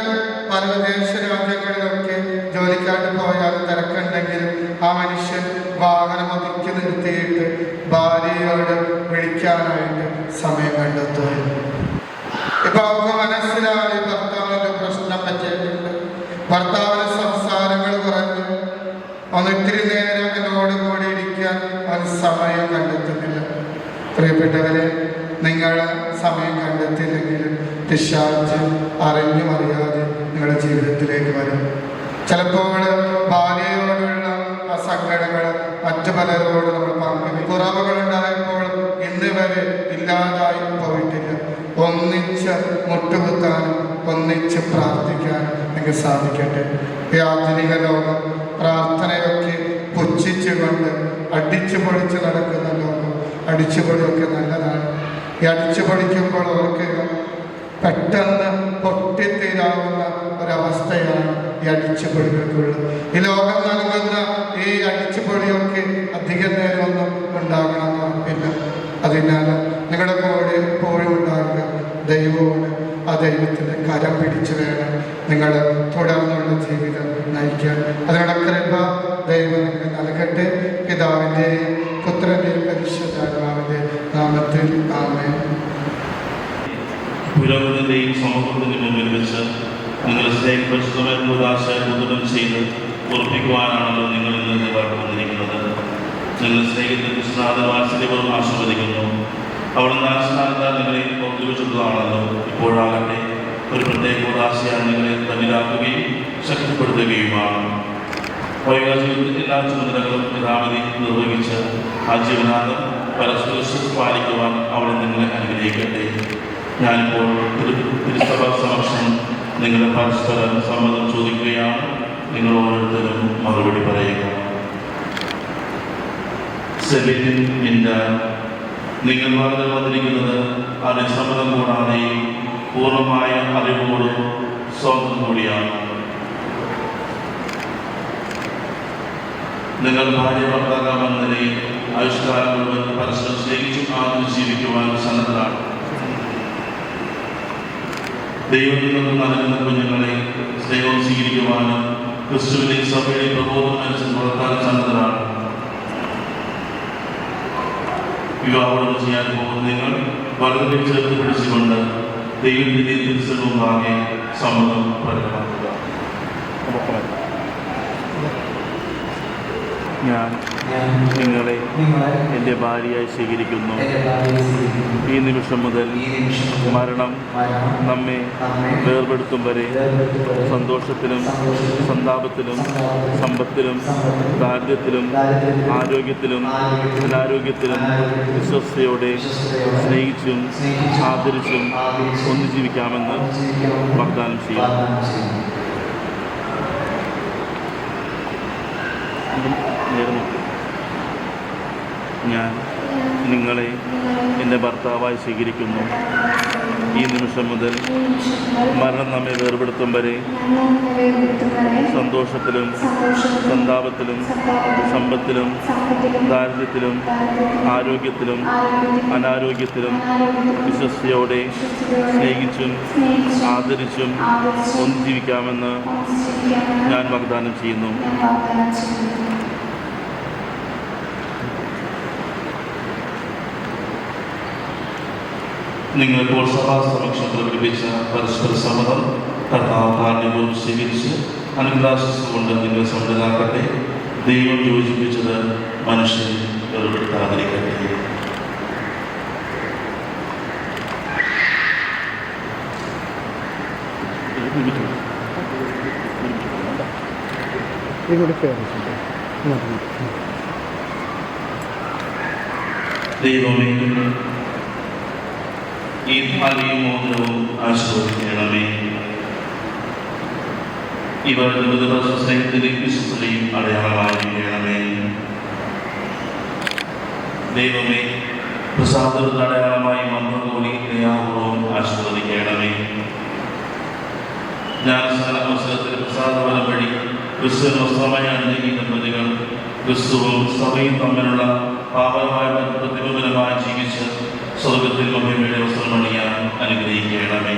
പല വിദേശ രാജ്യങ്ങളിലൊക്കെ ജോലിക്കായിട്ട് പോയാൽ തിരക്കുണ്ടെങ്കിലും ആ മനുഷ്യൻ വാഹനം ഒതുക്കി നിർത്തിയിട്ട് ഭാര്യയോട് വിളിക്കാനായിട്ട് സമയം കണ്ടെത്തുമായിരുന്നു. ഇപ്പൊ അവർക്ക് മനസ്സിലായി ഭർത്താവിൻ്റെ പ്രശ്നം പറ്റിയിട്ടുണ്ട്, ഭർത്താവിന് സംസാരങ്ങൾ കുറഞ്ഞു, ഒന്ന് ഇത്തിരി നേരം എന്നോട് കൂടി ഇരിക്കാൻ അവൻ സമയം കണ്ടെത്തുന്നില്ല. പ്രിയപ്പെട്ടവരെ, നിങ്ങൾ സമയം കണ്ടെത്തിയില്ലെങ്കിൽ പിശാച് അറിഞ്ഞും അറിയാതെ നിങ്ങളുടെ ജീവിതത്തിലേക്ക് വരും. ചിലപ്പോൾ ഭാര്യയോടുള്ള ആ സങ്കടങ്ങൾ മറ്റു പലരോട് നമ്മൾ പങ്കിടും. കുറവുകളുണ്ടായപ്പോൾ ഇന്ന് വരെ ഇല്ലാതായി പോയിട്ടില്ല. ഒന്നിച്ച് മുട്ടുകുത്താനും ഒന്നിച്ച് പ്രാർത്ഥിക്കാനും നിങ്ങൾക്ക് സാധിക്കട്ടെ. ഈ ആധുനിക ലോകം പ്രാർത്ഥനയൊക്കെ പുച്ഛിച്ചുകൊണ്ട് അടിച്ചു പൊളിച്ച് നടക്കുന്ന ലോകം. അടിച്ചുപൊളിയൊക്കെ നല്ലതാണ്. ഈ അടിച്ചുപൊളിക്കുമ്പോൾ ഓർക്കുക, പെട്ടെന്ന് പൊട്ടിത്തീരാവുന്ന ഒരവസ്ഥയാണ് ഈ അടിച്ചുപൊളികൾക്കുള്ളത്. ഈ ലോകം നൽകുന്ന ഈ അടിച്ചുപൊളിയൊക്കെ അധികം നേരമൊന്നും ഉണ്ടാകണമെന്ന് ഉറപ്പില്ല. അതിനാൽ നിങ്ങളുടെ കൂടെ എപ്പോഴും ഉണ്ടാകുക ദൈവമാണ്. ആ ദൈവത്തിൻ്റെ കരം പിടിച്ചു വേണം നിങ്ങൾ തുടർന്നുള്ള ജീവിതം നയിക്കാൻ. അതിനുള്ള കൃപ ദൈവം നിങ്ങൾക്ക് നൽകട്ടെ. പിതാവിൻ്റെയും പുത്രൻ്റെയും പരിശുദ്ധാത്മാവിൻ്റെ നാമത്തിൽ ആമേൻ. പുരോഗതിൻ്റെയും സമൂഹത്തിൻ്റെ മുമ്പിൽ വെച്ച് നിങ്ങളുടെ സ്നേഹപരിശുദ്ധം ചെയ്ത് ഉറപ്പിക്കുവാനാണല്ലോ നിങ്ങൾ ഇന്ന് നിങ്ങളായിട്ട് വന്നിരിക്കുന്നത്. നിങ്ങളുടെ സ്നേഹത്തിൽ കൃഷ്ണനാഥ വാത്സല്യപൂർവ്വം ആശീർവദിക്കുന്നു. അവിടുന്ന് ആസ്ഥാനത്താൽ നിങ്ങളെ പങ്കുവെച്ചതാണല്ലോ. ഇപ്പോഴാകട്ടെ ഒരു പ്രത്യേക ഉദാശയാണ് നിങ്ങളെ തന്നിലാക്കുകയും ശക്തിപ്പെടുത്തുകയുമാണ്. വൈകാരിക എല്ലാ ചുമതലകളും യഥാമതി നിർവഹിച്ച് ആ ജീവനാഥം പരസ്പരം പാലിക്കുവാൻ അവിടെ നിങ്ങളെ അനുഗ്രഹിക്കട്ടെ. ഞാനിപ്പോൾ തിരുസഭ സമക്ഷം നിങ്ങളുടെ പരസ്പര സമ്മതം ചോദിക്കുകയാണ്. നിങ്ങൾ ഓരോരുത്തരും മറുപടി പറയുക. സെബിൻ മിൻഡാൻ, നിങ്ങൾ പറഞ്ഞു വന്നിരിക്കുന്നത് അതിന് സമ്മതം കൂടാതെയും പൂർണ്ണമായ അറിവോടും സ്വാതന്ത്ര്യം കൂടിയാണ്. നിങ്ങൾ ഭാര്യ ഭർത്താകാമെന്ന നിലയിൽ ആയുഷ്കാലം മുഴുവൻ പരസ്പരം സ്നേഹിച്ചും ആദ്യം ജീവിക്കുവാൻ സന്നദ്ധരാണ്. ദൈവത്തിൽ നിന്ന് നൽകുന്ന കുഞ്ഞുങ്ങളെ സ്നേഹം സ്വീകരിക്കുവാനും ക്രിസ്തുവിനെ സഭയുടെ പ്രബോധനം അനുസരിച്ച് വളർത്താൻ സന്നദ്ധരാണ്. വിവാഹം ചെയ്യാൻ പോകുന്ന നിങ്ങൾ വളരെ ചേർത്ത് പിടിച്ചുകൊണ്ട് ദൈവത്തിന്റെ തിരുസമുമ്പാകെ സമ്മതം പ്രകടമാക്കുക. ഞാൻ നിങ്ങളെ എൻ്റെ ഭാര്യയായി സ്വീകരിക്കുന്നു. ഈ നിമിഷം മുതൽ മരണം നമ്മെ വേർപെടുത്തും വരെ സന്തോഷത്തിലും സന്താപത്തിലും സമ്പത്തിലും ദാരിദ്ര്യത്തിലും ആരോഗ്യത്തിലും അനാരോഗ്യത്തിലും വിശ്വസ്തയോടെ സ്നേഹിച്ചും ആദരിച്ചും ഒന്നു ജീവിക്കാമെന്ന് വാഗ്ദാനം ചെയ്യും. ഞാൻ നിങ്ങളെ എൻ്റെ ഭർത്താവായി സ്വീകരിക്കുന്നു. ഈ നിമിഷം മുതൽ മരണം നമ്മെ വേർപെടുത്തും വരെ സന്തോഷത്തിലും സന്താപത്തിലും സമ്പത്തിലും ദാരിദ്ര്യത്തിലും ആരോഗ്യത്തിലും അനാരോഗ്യത്തിലും വിശ്വസ്തയോടെ സ്നേഹിച്ചും ആദരിച്ചും ഒന്നു ജീവിക്കാമെന്ന് ഞാൻ വാഗ്ദാനം ചെയ്യുന്നു. നിങ്ങളിപ്പോൾ സഭാസമക്ഷം പ്രകടിപ്പിച്ച പരസ്പര സമ്മതം കർത്താവ് കാരണവും സ്വീകരിച്ച് അനുഗ്രഹാശിച്ചുകൊണ്ട് നിങ്ങൾ സമ്മതരാക്കട്ടെ. ദൈവം യോജിപ്പിച്ചത് മനുഷ്യൻ വേർപെടുത്താതിരിക്കട്ടെ. ദൈവമേ, ഈ ഭാഗ്യവും മോചനവും ആശീർവദിക്കണമേ. ഇവർ സ്നേഹത്തിലേക്ക് വിശ്വസ്തയും അടയാളമായിരിക്കണമേ. ദൈവമേ, പ്രസാദത്തിന്റെ അടയാളമായി മന്ത്രകൂടി ദയാപൂർവം ആശീർവദിക്കണമേ. ജ്ഞാനസ്നാന അവസരത്തിൽ പ്രസാദഫലം വഴി ക്രിസ്തുവിന് വസ്ത്രമായി അണിഞ്ഞ ഈ ദമ്പതികൾ ക്രിസ്തുവും സഭയും തമ്മിലുള്ള പാപകമായ പ്രതിബന്ധനമായി ജീവിച്ച് സ്വർഗത്തിൽ മഹിമയുടെ വസ്ത്രമണിയാൻ അനുഗ്രഹിക്കണമേ.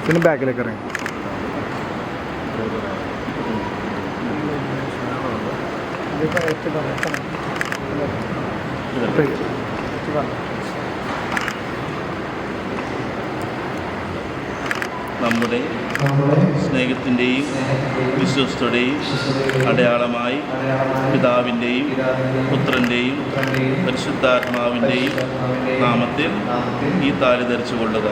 പിന്നെ ബാക്കിലേക്ക് ഇറങ്ങി നമ്മുടെ സ്നേഹത്തിൻ്റെയും വിശ്വസ്തയുടെയും അടയാളമായി പിതാവിൻ്റെയും പുത്രൻ്റെയും പരിശുദ്ധാത്മാവിൻ്റെയും നാമത്തിൽ ഈ താലി ധരിച്ചു കൊള്ളുക.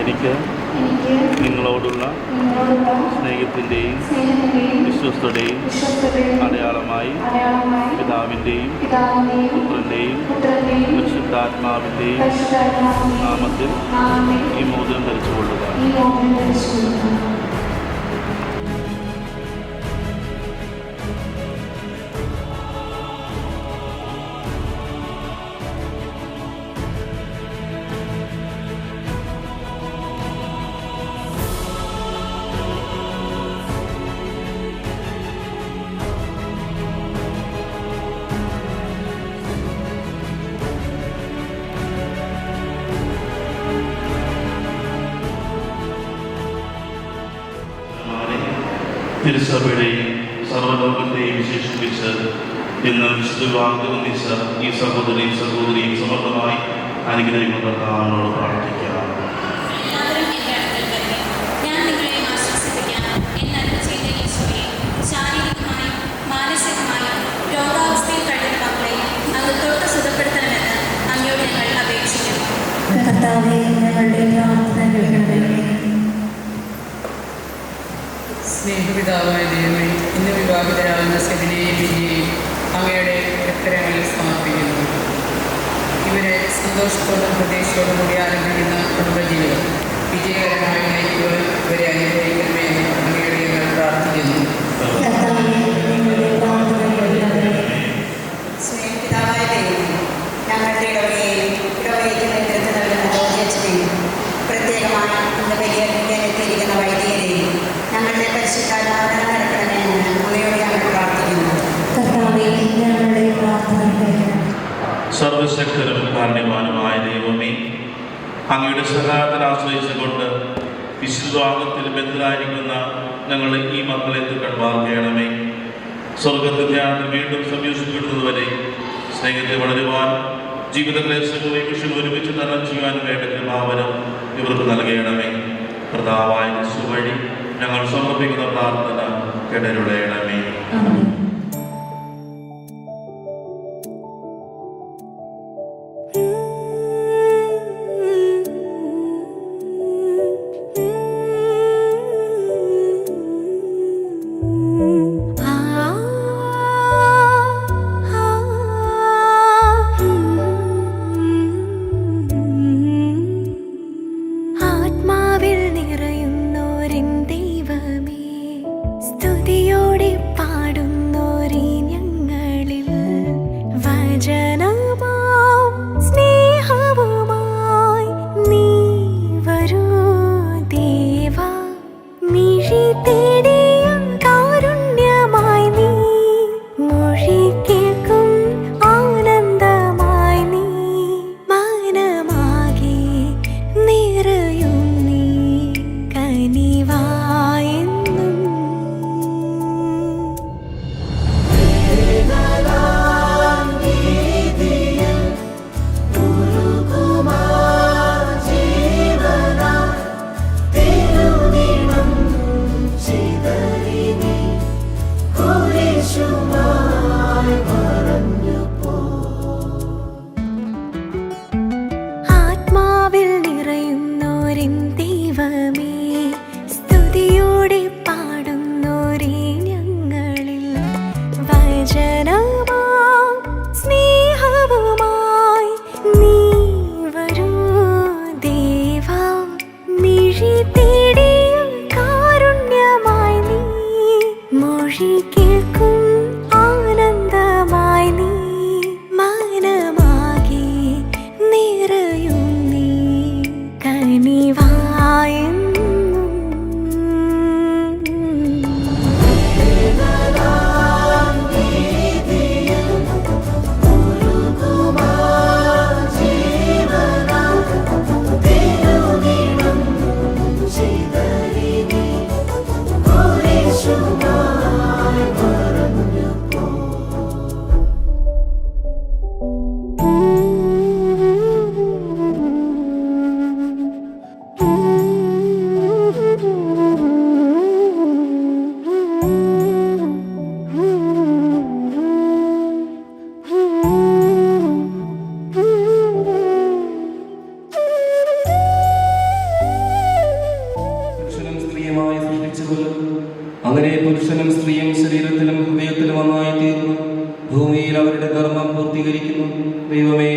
എനിക്ക് നിങ്ങളോടുള്ള സ്നേഹത്തിൻ്റെയും വിശ്വസ്തയുടെയും അടയാളമായി പിതാവിൻ്റെയും പുത്രൻ്റെയും പരിശുദ്ധാത്മാവിൻ്റെയും നാമത്തിൽ ഈ മോതിരം ധരിച്ചുകൊള്ളുക. തിരുസഭയുടെയും സർവ്വലോകത്തെയും വിശേഷിപ്പിച്ച് ഇന്ന് വിശുദ്ധ വിവാഹത്തിൽ ഒന്നിച്ച ഈ സഹോദരിയും സമർത്ഥമായി അനുഗ്രഹിക്കുന്ന കർത്താവിനോട് പ്രാർത്ഥിക്കാം. ഞാൻ നിങ്ങളെ ആശ്വസിപ്പിക്കാൻ എന്നരുളി ചെയ്ത യേശുവേ, ശാരീരികമായും മാനസികമായും രോഗാവസ്ഥയിൽ കഴിയുന്ന മക്കളെ അങ്ങ് തൊട്ട് സുഖപ്പെടുത്തണമെന്ന് അങ്ങയോട് ഞങ്ങൾ അപേക്ഷിക്കുന്നു. കർത്താവേ, ഞങ്ങളുടെ പ്രാർത്ഥന കേൾക്കണമേ. സ്നേഹപിതാവായ ദൈവമേ, ഇന്ന് വിവാഹിതരാകുന്ന സെബിനെയും വിജയെയും അങ്ങയുടെ രക്തരങ്ങളിൽ സമർപ്പിക്കുന്നു. ഇവരെ സന്തോഷത്തോടും പ്രതീക്ഷയോടും കൂടി ആരംഭിക്കുന്ന കുടുംബജീവിതം വിജയകരമായി നയിക്കുവാൻ ഇവരെ അനുഗ്രഹിക്കണമേ എന്ന് അങ്ങയുടെ ഞങ്ങൾ പ്രാർത്ഥിക്കുന്നു. സ്നേഹപിതാവായ ദൈവമേ, ഞങ്ങളുടെ ഇടവകയെയും ഇടവകയ്ക്ക് നേതൃത്വം നൽകുന്ന ജോർജിയച്ചനെയും പ്രത്യേകമായി ഇന്ന് ബലിയർപ്പിക്കാൻ എത്തിയിരിക്കുന്ന വൈദികരെയും ഞങ്ങളുടെ പരിശുദ്ധാത്മാവിനെ നടക്കണമെന്ന് അങ്ങയോട് ഞങ്ങൾ പ്രാർത്ഥിക്കുന്നു. കർത്താവേ, ഞങ്ങളുടെ പ്രാർത്ഥന കേൾക്കണമേ. സർവശക്തരും കാരുണ്യവാനുമായ ദൈവമേ, അങ്ങയുടെ സഹായത്തിൽ ആശ്രയിച്ചുകൊണ്ട് വിശുദ്ധാംഗത്തിൽ ബന്ധരായിരിക്കുന്ന ഞങ്ങളെ ഈ മക്കളെ കൺവാർക്കണമേ. സ്വർഗത്തിൽ ധ്യാനത്തിൽ വീണ്ടും സംയോജിക്കപ്പെടുന്നതുവരെ സ്നേഹത്തെ വളരുവാൻ ജീവിതക്ലേശങ്ങളെ വിഷയം ഒരുമിച്ച് തരണം ചെയ്യുവാനും വേണ്ട കൃപാവരം ഇവർക്ക് നൽകണമേ. കർത്താവായ യേശു വഴി ഞങ്ങൾ സമർപ്പിക്കുന്ന പ്രാർത്ഥന കേടരുളയണമേ. ആത്മാവിൽ നിറയുന്നോരിൻ ദൈവമേ, സ്തുതിയോടെ പാടുന്നോരീ ഞങ്ങളിൽ വചനമാം സ്നേഹവുമായി നീ വരൂ ദേവാ. മിഴി തേടിയ കാരുണ്യമായി നീ, മൊഴി കേൾക്കും ആനന്ദമായി നീ, മനമാകെ നിറയും നീ കനിവായെന്നും. ആത്മാവിൽ നിറയുന്നോരിൻ ദൈവമേ, സ്തുതിയോടെ പാടുന്നോരീ ഞങ്ങളിൽ വചനമാം സ്നേഹവുമായി നീ വരൂ ദേവാ. മിഴി തേടിയ കാരുണ്യമായി നീ, മൊഴി കേൾക്കും ആനന്ദമായി നീ, മനമാകെ നിറയും നീ കനിവായെന്നും. പുരുഷനും സ്ത്രീയുമായി സൃഷ്ടിച്ചുകൊള്ളും. അങ്ങനെ പുരുഷനും സ്ത്രീയും ശരീരത്തിലും ഹൃദയത്തിലും ഒന്നായി തീർന്നു ഭൂമിയിൽ അവരുടെ ധർമ്മം പൂർത്തീകരിക്കുന്നു. ദൈവമേ,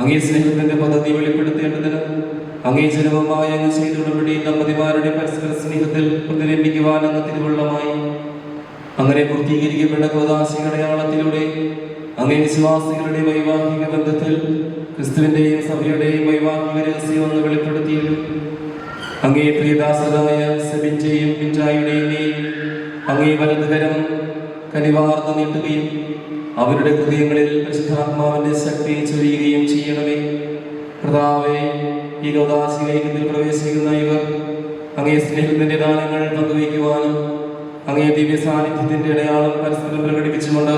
അങ്ങേ സ്നേഹത്തിന്റെ പദ്ധതി വെളിപ്പെടുത്തേണ്ടതിന് അങ്ങേ ജനവുമായി അങ്ങ് ചെയ്തുടപടി ദമ്പതിമാരുടെ പരസ്പര സ്നേഹത്തിൽ പ്രതിബിംബിക്കുവാൻ അങ്ങ് തിരുവുള്ളമായി. അങ്ങനെ പൂർത്തീകരിക്കപ്പെട്ട കോദാശികളടയാളത്തിലൂടെ അങ്ങേ വിശ്വാസികളുടെ വൈവാഹിക ബന്ധത്തിൽ ക്രിസ്തുവിന്റെയും സഭയുടെയും വൈവാഹിക രഹസ്യം അങ്ങ് വെളിപ്പെടുത്തിയിരുന്നു. അങ്ങേ പ്രിയദാസരായ സെബിന്റെയും പിഞ്ചായുടെയും അങ്ങേ വലതുകരം കനിവാർന്നു നീട്ടുകയും അവരുടെ ഹൃദയങ്ങളിൽ പരിശുദ്ധാത്മാവിന്റെ ശക്തി ചൊരിയുകയും ചെയ്യണമേ. കർത്താവേ, ഈ ഗൗദാശികയിൽ പ്രവേശിക്കുന്ന ഇവർ അങ്ങേ സ്നേഹത്തിന്റെ ദാനങ്ങൾ പങ്കുവയ്ക്കുവാനും അങ്ങേ അങ്ങേ ദിവ്യ സാന്നിധ്യത്തിന്റെ അടയാളം പരസ്പരം പ്രകടിപ്പിച്ചുകൊണ്ട്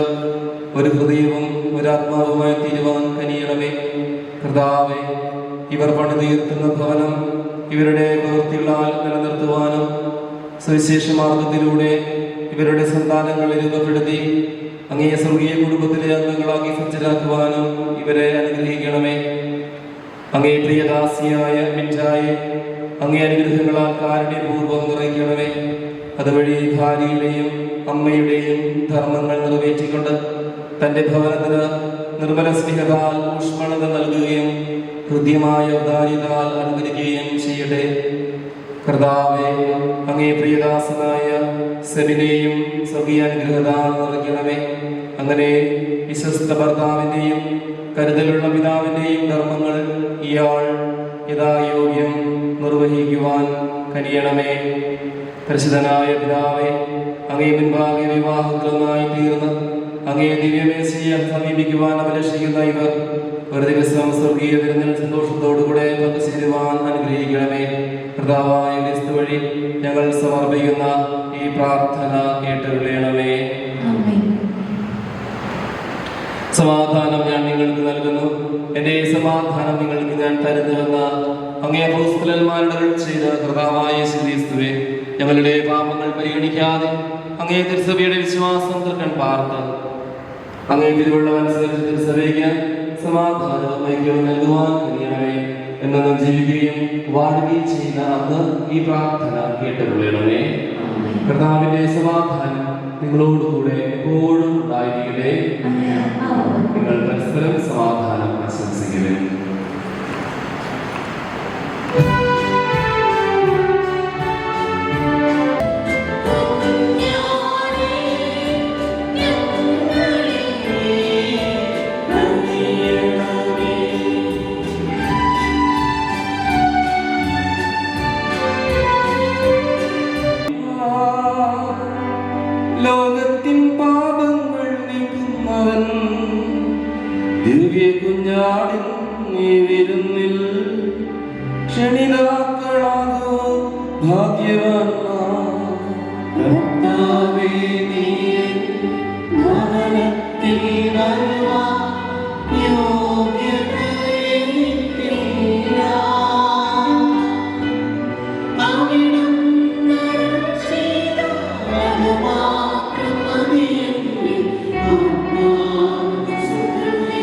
ഒരു ഹൃദയവും ഒരാത്മാവുമായി തീരുവാൻ കനിയണമേ. കർത്താവേ, ഇവർ പണിതീർത്തുന്ന ഭവനം ഇവരുടെ പ്രവൃത്തികളാൽ നിലനിർത്തുവാനും സുവിശേഷ മാർഗത്തിലൂടെ ഇവരുടെ സന്താനങ്ങളെ രൂപപ്പെടുത്തി അങ്ങേ സ്വർഗീയ കുടുംബത്തിലെ അംഗങ്ങളാക്കി സജ്ജരാക്കുവാനും ഇവരെ അനുഗ്രഹിക്കണമേ. അങ്ങേ പ്രിയദാസിയായ മിൻജായെ അങ്ങേ അനുഗ്രഹങ്ങളാൽ കാരുണ്യപൂർവ്വം നിറയ്ക്കണമേ. അതുവഴി ഭാര്യയുടെയും അമ്മയുടെയും ധർമ്മങ്ങൾ നിറവേറ്റിക്കൊണ്ട് തൻ്റെ ഭവനത്തിന് നിർമ്മല സ്നേഹത്താൽ ഊഷ്മളത നൽകുകയും ഹൃദ്യമായ ഉദാര്യതാൽ അനുകരിക്കുകയും ചെയ്യട്ടെ. കർത്താവേ, അങ്ങേ പ്രിയദാസനായ സെബിനെയും സ്വർഗീയാനുഗ്രഹത്താൽ നിറയ്ക്കണമേ. അങ്ങനെ വിശ്വസ്ത ഭർത്താവിൻ്റെയും കരുതലുള്ള പിതാവിൻ്റെയും ധർമ്മങ്ങൾ ഇയാൾ യഥായോഗ്യം നിർവഹിക്കുവാൻ കനിയണമേ. പരിശുദ്ധനായ പിതാവേ, അങ്ങേ മുൻപാകെ വിവാഹത്തിലൊന്നായി തീർന്ന് അങ്ങേ ദിവ്യമേശയെ സമീപിക്കുവാൻ അഭിലഷിക്കുന്ന ഇവർ ഒരു ദിവസം സ്വർഗീയ വിരുന്നിൽ സന്തോഷത്തോടുകൂടെ പങ്കുചേരുവാൻ അനുഗ്രഹിക്കണമേ. കർത്താവായ ക്രിസ്തു വഴി ഞങ്ങൾ സമർപ്പിക്കുന്ന ഈ പ്രാർത്ഥന കേട്ടരുളയണമേ. സമാധാനം ഞാൻ നിങ്ങൾക്ക് നൽകുന്നു, എൻ്റെ സമാധാനം നിങ്ങൾക്ക് ഞാൻ തരുന്നുവെന്ന് അങ്ങേ അപ്പോസ്തലന്മാരുടെ ചെയ്ത കർത്താവായ ക്രിസ്തുവേ, ഞങ്ങളുടെ പാപങ്ങൾ പരിഗണിക്കാതെ അങ്ങേ തിരുസഭയുടെ വിശ്വാസം തൃക്കൺ പാർത്ത് അങ്ങേ തിരുവള്ളമനുസരിച്ച് തിരുസഭയ്ക്ക് സമാധാനവും ഐക്യവും നൽകുവാൻ കഴിയണമേ. എന്നും ജീവിക്കുകയും വാഴുകയും ചെയ്യുന്ന അന്ന് ഈ പ്രാർത്ഥന കേട്ടരുളയണമേ. കർത്താവിന്റെ സമാധാനം നിങ്ങളോടുകൂടെ എപ്പോഴും ഉണ്ടായിരിക്കട്ടെ. നിങ്ങൾ പരസ്പരം സമാധാനം ആശംസിക്കട്ടെ. ലോകത്തിൻ പാപങ്ങൾ നീക്കുന്നവൻ ദിവ്യ കുഞ്ഞാടിൻ നീ വിരുന്നിൽ ക്ഷണിതാക്കളാകോ ഭാഗ്യവാന്മാർ. കർത്താവേ, നീ ഭവനത്തിൽ വരുവാൻ യോഗ്യത എനിക്കില്ല. അവിടം ചെയ്ത മാത്രം മതിയെങ്കിൽ ആത്മാവ് സുഖമേടുവാൻ.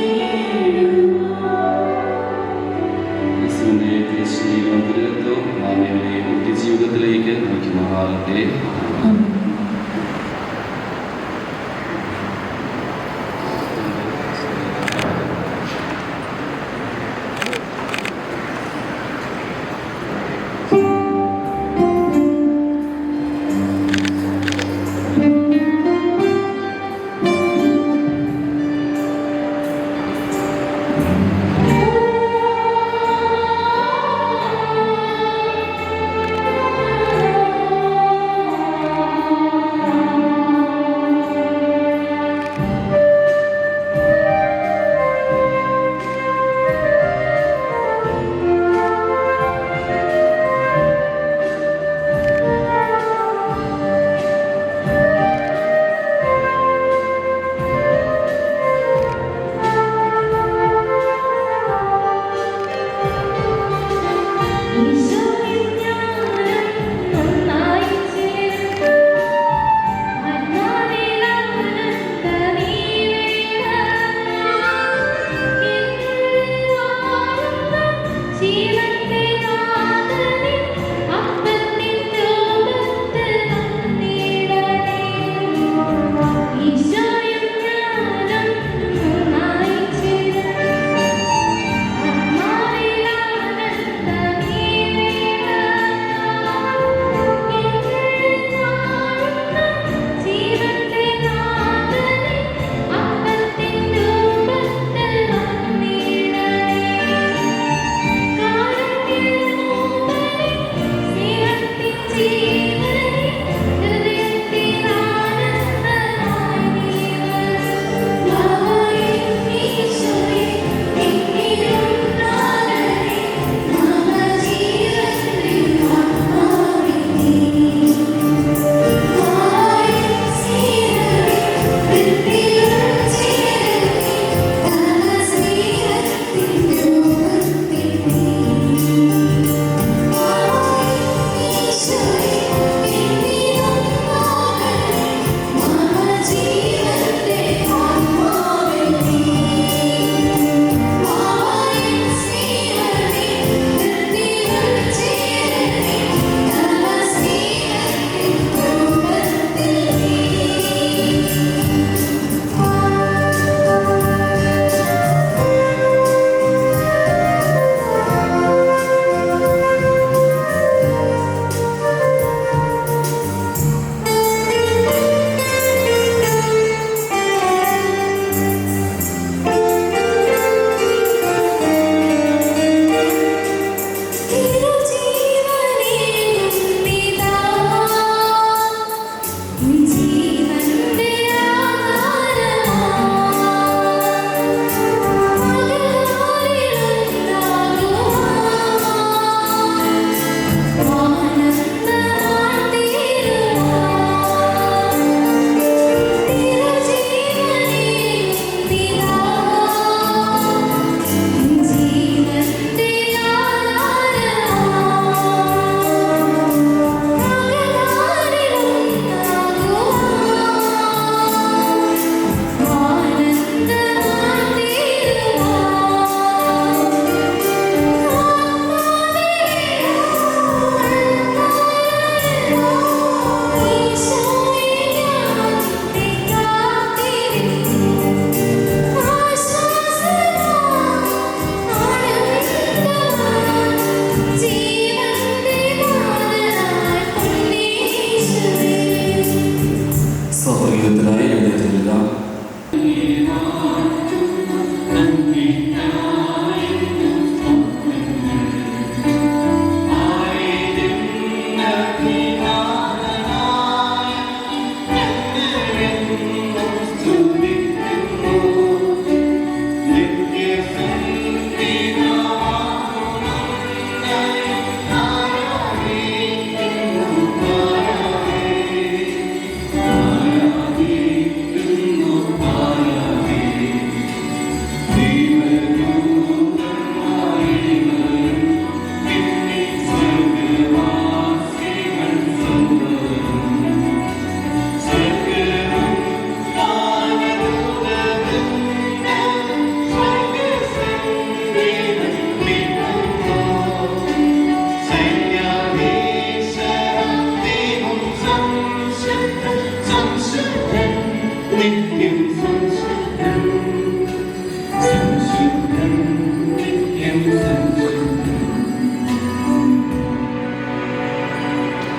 സൗകര്യത്തിനായി എഴുന്നേറ്റില്ല.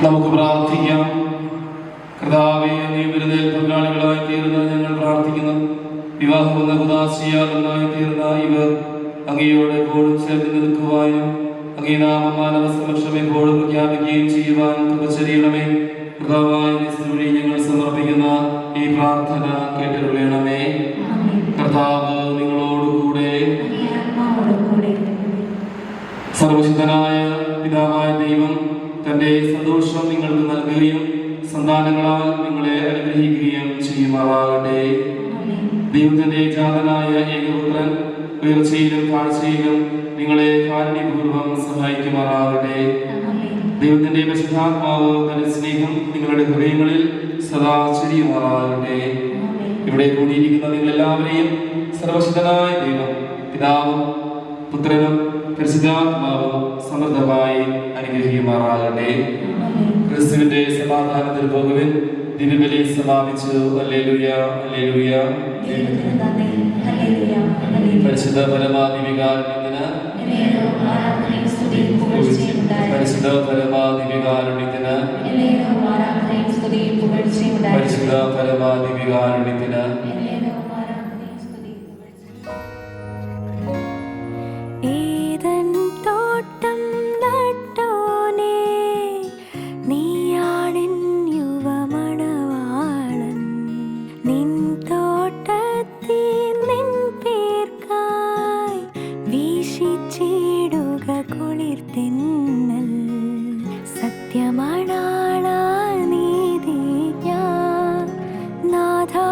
നമുക്ക് പ്രാർത്ഥിക്കാം. കർത്താവേ, നീ വിരുന്നിൽ പങ്കാളികളായി തീർന്ന് ഞങ്ങൾ പ്രാർത്ഥിക്കുന്നു. വിവാഹമെന്ന ഉദാശിയായി തീർന്ന ഇവർ അങ്ങയോട് എപ്പോഴും ചേർന്ന് നിൽക്കുവാനും അങ്ങേ നാമം മാനവ സമക്ഷം എപ്പോഴും പ്രഖ്യാപിക്കുകയും ചെയ്യുവാൻ കൃപചര്യണമേ. കർത്താവായ വഴി ഞങ്ങൾ സമർപ്പിക്കുന്ന ഈ പ്രാർത്ഥന കേട്ടിരുളയണമേ. കർത്താവ് നിങ്ങളോടുകൂടെ. സർവശക്തനായ പിതാവായ ദൈവം തന്റെ സന്തോഷം നിങ്ങൾക്ക് നൽകുകയും സന്താനങ്ങളാൽ നിങ്ങളെ അനുഗ്രഹിക്കുകയും ചെയ്യുമാറാകട്ടെ. ദൈവത്തിന്റെ ജാതനായ ഏകപുത്രൻ ഉയർച്ചയിലും താഴ്ചയിലും നിങ്ങളെ കാരുണ്യപൂർവ്വം സഹായിക്കുമാറാകട്ടെ. ദൈവത്തിന്റെ പരിശുദ്ധാത്മാവ് തന്റെ സ്നേഹം നിങ്ങളുടെ ഹൃദയങ്ങളിൽ സദാ ചൊരിയുമാറാകട്ടെ. ഇവിടെ കൂടിയിരിക്കുന്ന നിങ്ങളെല്ലാവരെയും സർവശക്തനായ ദൈവം പിതാവും പുത്രനും പരിശുദ്ധാത്മാവും സമൃദ്ധമായി അനുഗ്രഹിക്കുമാറാകട്ടെ. ക്രിസ്തുവിന്റെ സമാധാനത്തിൽ പോകുവിൻ. ദിനബലി സമാപിച്ചു. Hallelujah, hallelujah. പരിശുദ്ധ പരമാധികാരത്തിന് പരിശുദ്ധ പരമാധികാരുണ്യത്തിന് പരിശുദ്ധ പരമാധികാരുണ്യത്തിന് ഏതൻ തോട്ടം നട്ടോനേ, നീയാണെൻ യുവമണവാളൻ. നിൻ തോട്ടത്തിൽ നിൻ പേർക്കായി വീശിച്ചിടുക കുളിർത്തിന്നൽ. സത്യമണാള നീതി ഞാൻ നാഥാ.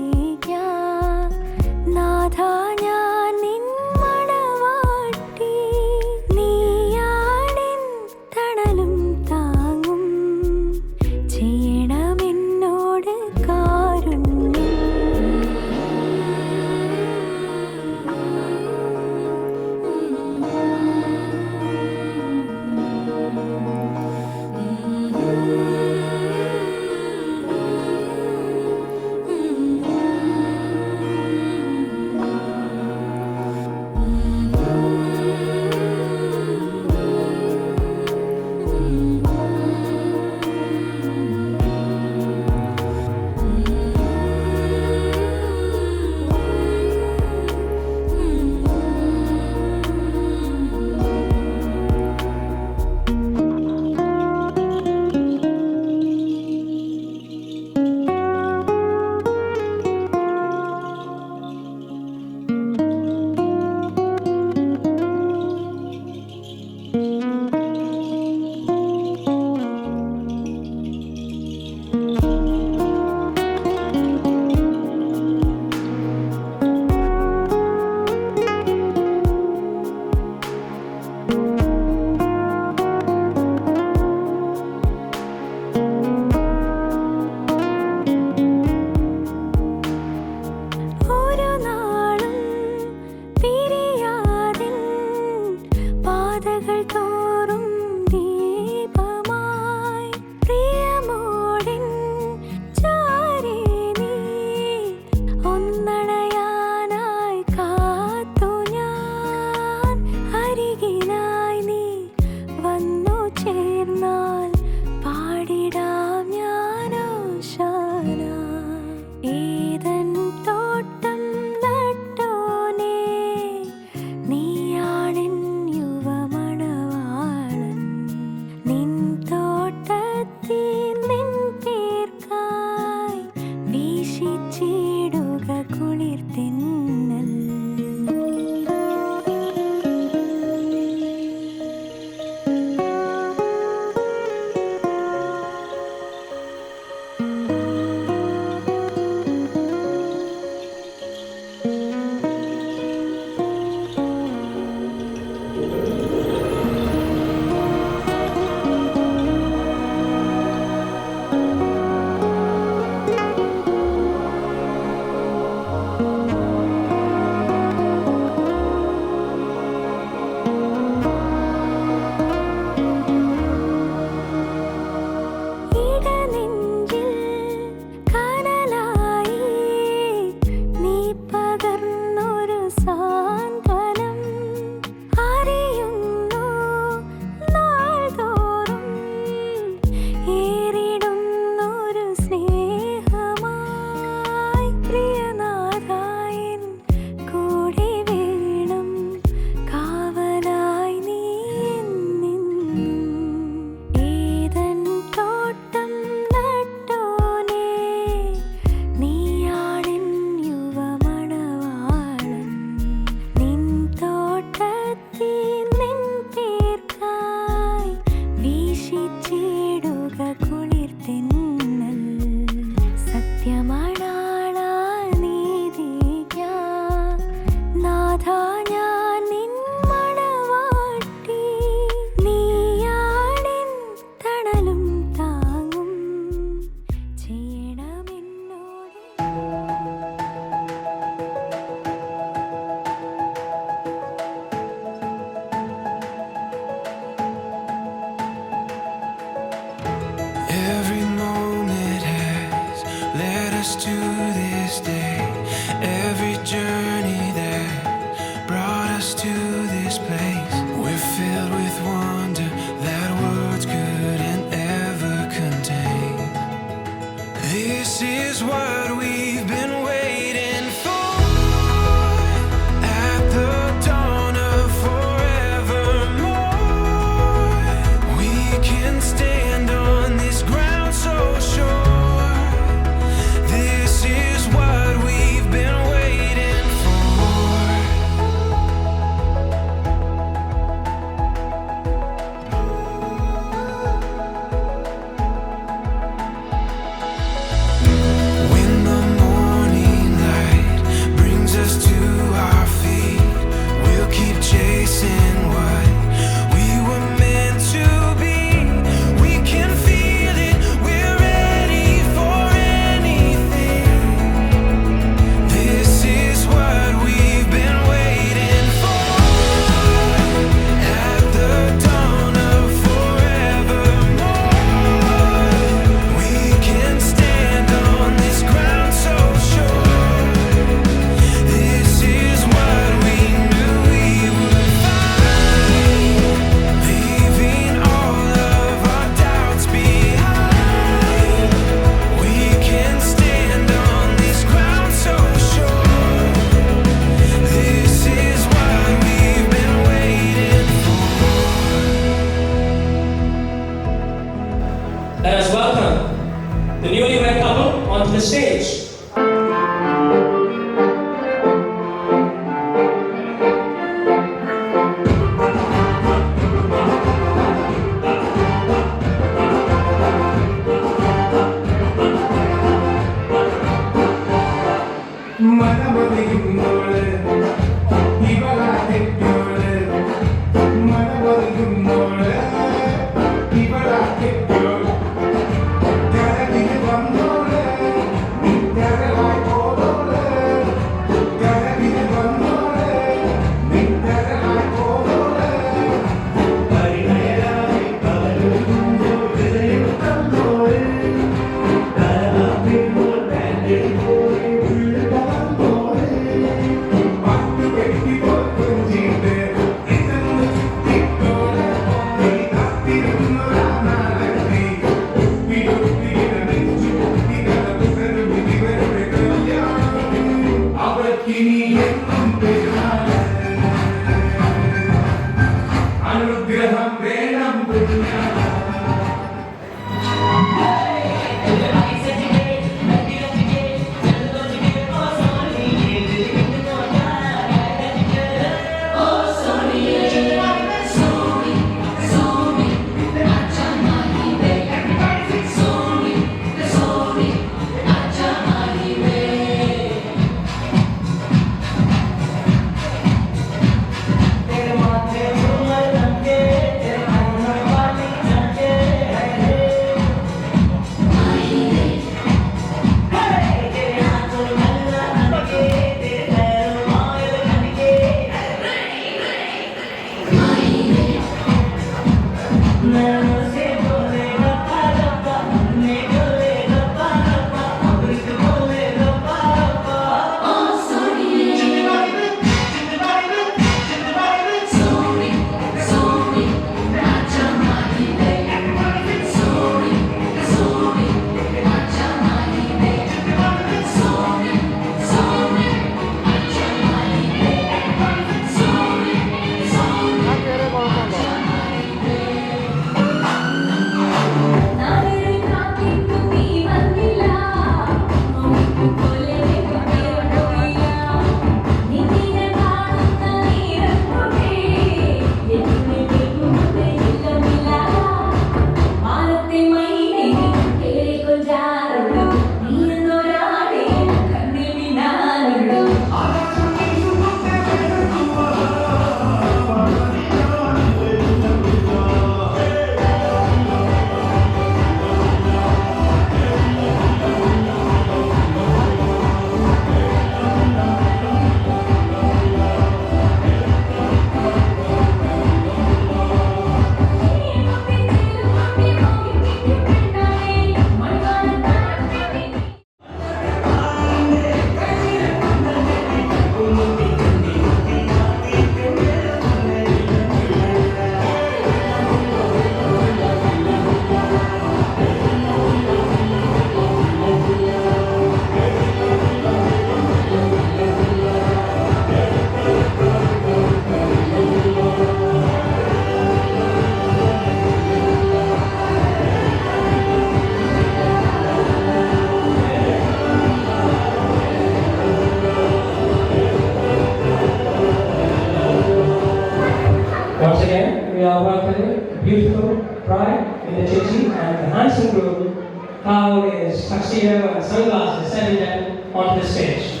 now welcoming the beautiful bride in the Chichi and the handsome groom, how is tuxedo and sunglasses, setting them onto the stage.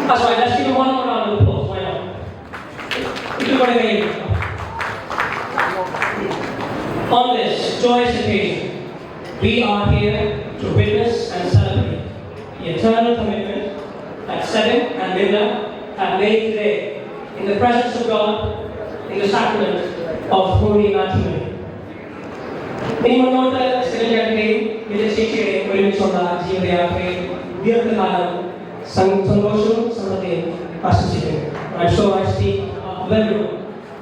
That's right, let's give them one more round of applause, why not? You do whatever you do. On this joyous occasion, we are here to witness and celebrate the eternal commitment that Seven and Linda have made today in the presence of God in the sacrament of holy matrimony. ഇനി മുന്നോട്ട് സെവൻറ്റേയും വിജയശേഷിയുടെയും ഒരുമിച്ചുള്ള ജീവിതയാത്രയിൽ ദീർഘകാലം സന്തോഷവും സമൃദ്ധിയും ആശംസിക്കുന്നു. I'm sure I speak of everyone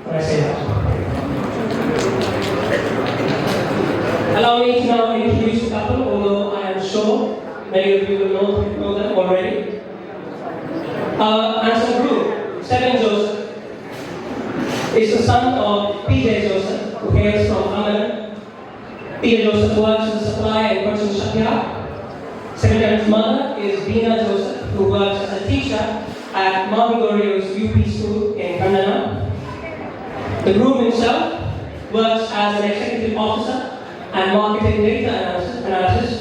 when I say that. Allow me to now introduce the couple, although I am sure many of you will know them already. Handsome groom, Seven Joseph, is the son of P.J. Joseph, who hails from Amman. P.J. Joseph works in the supply and production shipyard. Seven's mother is Dina Joseph, who works as a teacher at Martin Gorio's UP school in Kannada. The groom himself works as an executive officer and marketing data analysis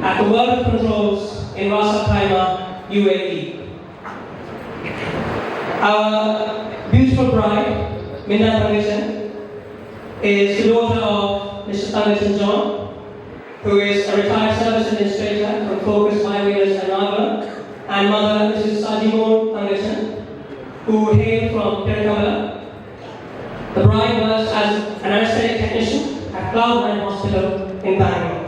at the World of Controls in Ras Al Khaimah, UAE. Our beautiful bride, Minna Thangason, is the daughter of Mr. Thangason John, who is a retired service administrator from Focus Highways and Naga, and mother Mrs. Sajimon Thangason, who hail from Tirukalla. The bride works as an anesthetic technician at Cloud9 Hospital in Bangalore.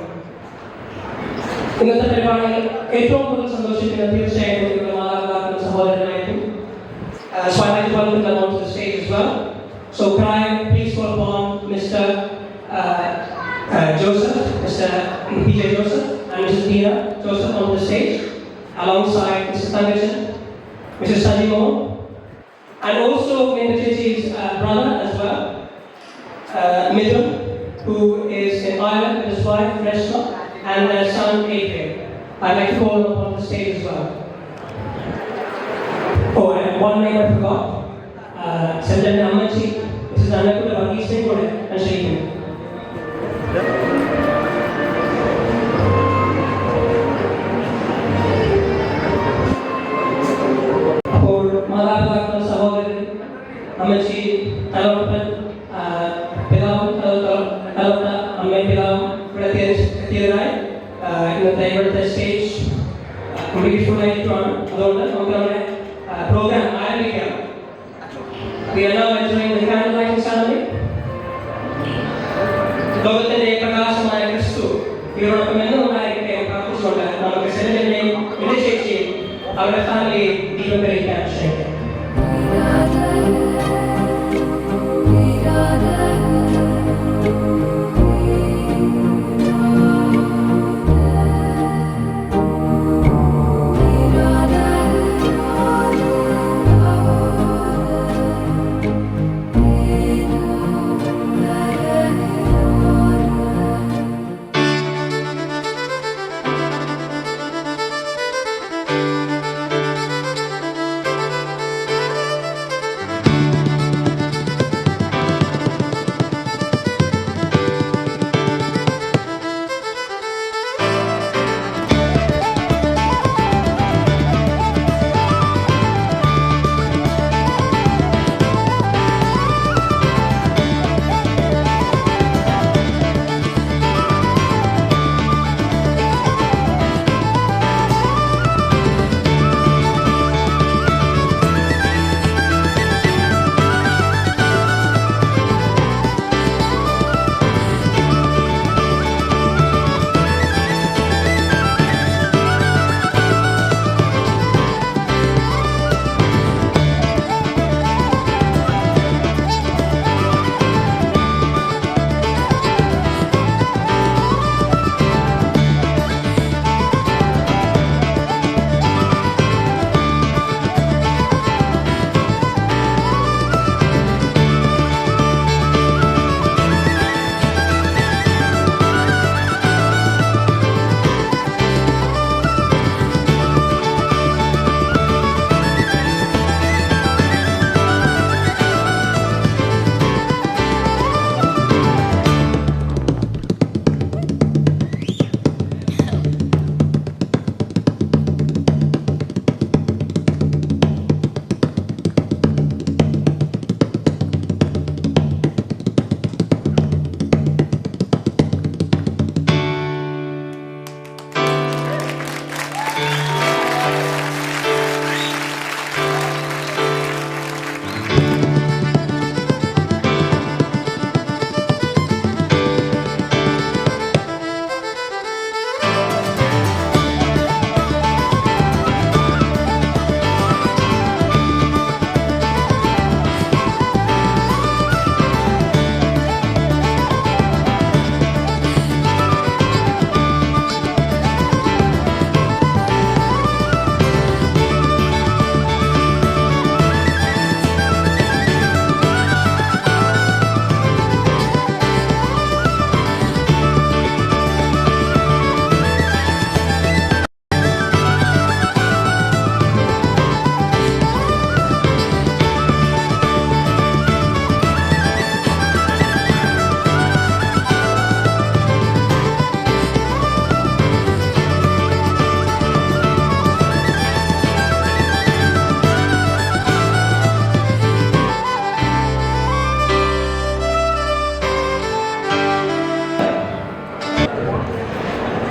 ഇന്നത്തെ പരിപാടിയിൽ ഏറ്റവും കൂടുതൽ സന്തോഷിക്കുന്ന തീർച്ചയായിട്ടും നിങ്ങളുടെ മാതാപിതാക്കളും സഹോദരനായിരിക്കും. So I'd like to welcome them onto the stage as well. So can I please call upon Mr. Joseph, Mr. P.J. Joseph and Mrs. Dina Joseph onto the stage, alongside Mr. Thangason, Mrs. Sajimo, and also Minda Chichi's brother as well, Mithun, who is in Ireland with his wife, Reshma, and their son, Adrian. I'd like to call them upon the stage as well. Oh, and one name I forgot. Sanjay Amachi, Mrs. Anakula Bagi Singh, and Shaikh. For Maharashtra Sahodaran, Amachi, Talapatan, Talapata, Amme Pilam, Pradesh, Kathirai, in the Taiwan stage, beautiful night program, Ayurveda. We are now entering the candlelighting ceremony. ലോകത്തിന്റെ പ്രകാശമായ ക്രിസ്തു ഇവരോടൊപ്പം എന്നുണ്ടായിരിക്കെ പ്രാർത്ഥിച്ചുകൊണ്ട് നമുക്ക് സെലിനെയും വിജയശേഷിയും അവരുടെ ഫാമിലിയെയും ദീപം തെളിയിക്കാൻ ശ്രമിക്കാം.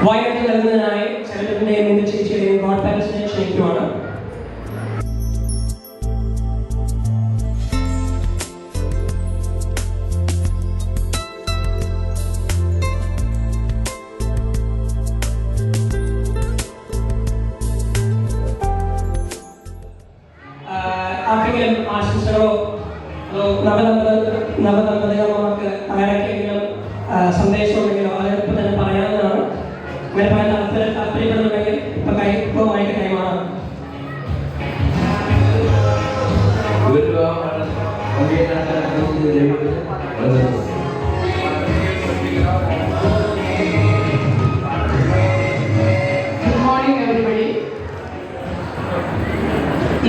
വൈകിട്ട് നൽകുന്നതിനായി ചരിത്രത്തിൻ്റെയും ഇന്ത്യ ചേച്ചിയുടെയും ഗോഡ് പാരൻസിനെ ക്ഷണിക്കുവാണ്. ആർക്കെങ്കിലും ആശംസകളോ നവദമ്പതികൾക്ക് ആരൊക്കെയെങ്കിലും സന്ദേശമുണ്ടെങ്കിലോ അതിപ്പോൾ തന്നെ പറയാവുന്നതാണ്. അങ്ങനെ പറയാൻ താല്പര്യപ്പെടുന്നുണ്ടെങ്കിൽ ഇപ്പോൾ മൈക്ക് കൈമാറാം. Good morning, everybody.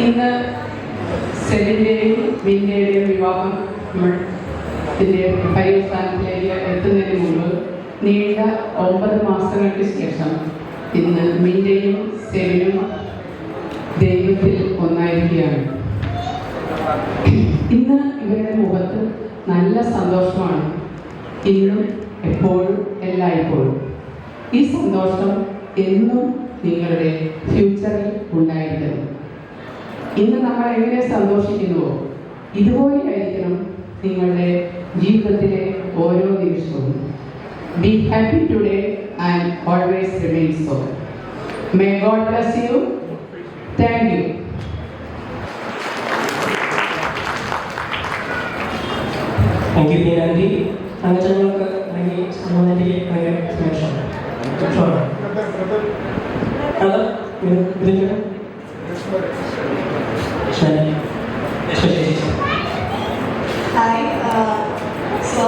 ഇന്ന് സെലിൻ്റെയും മിൻ്റെയും വിവാഹം ഇതിൻ്റെ പര്യവസാനത്തിലേക്ക് എത്തുന്നതിന് മുമ്പ് നീണ്ട 9 മാസങ്ങൾക്ക് ശേഷം ഇന്ന് മിൻ്റെയും സെലിനും ദൈവത്തിൽ ഒന്നായിരിക്കുകയാണ്. ഇന്ന് ഇവരുടെ മുഖത്ത് നല്ല സന്തോഷമാണ്. ഇന്നും എപ്പോഴും എല്ലായ്പ്പോഴും ഈ സന്തോഷം എന്നും നിങ്ങളുടെ ഫ്യൂച്ചറിൽ ഉണ്ടായിരിക്കണം. ഇന്ന് നമ്മൾ എങ്ങനെ സന്തോഷിക്കുന്നുവോ ഇതുപോലെയായിരിക്കണം നിങ്ങളുടെ ജീവിതത്തിലെ ഓരോ നിമിഷവും. Be happy today and always remain so. May God bless you. Thank you. Thank you aunty. അംഗജനങ്ങൾക്ക് അല്ലെങ്കിൽ സമൂഹത്തിലേക്ക് ഭയങ്കര സന്തോഷമാണ്. ഹായ്, സോ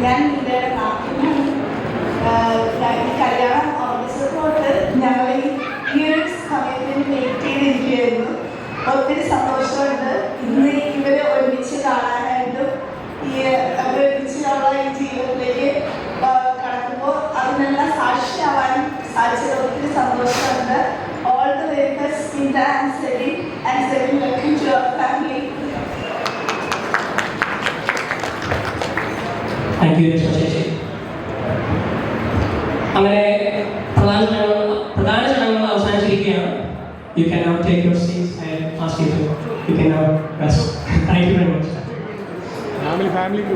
ഞാൻ ഇതിൻ്റെ നാട്ടിലാണ്. കല്യാണം ഓഫീസർ തൊട്ട് ഞങ്ങൾ ഈ ഒരു സമയത്തിന് വെയിറ്റ് ചെയ്തിരിക്കുകയായിരുന്നു. ഒത്തിരി സന്തോഷമുണ്ട് ഇന്ന് ഇവർ ഒരുമിച്ച് കാണാനായിട്ടും അവർ ഒരുമിച്ചുള്ള ഈ ജീവിതത്തിലേക്ക് കടക്കുമ്പോൾ അതിനുള്ള സാക്ഷിയാവാനും സാധിച്ചത് ഒത്തിരി സന്തോഷമുണ്ട്. All the very best in the and Celine welcome to our family. Thank you ചേച്ചി. അങ്ങനെ പ്രധാന ചടങ്ങുകൾ അവസാനിച്ചിരിക്കുകയാണ്. You can now take your seats and ask you can now rest. Thank you very much.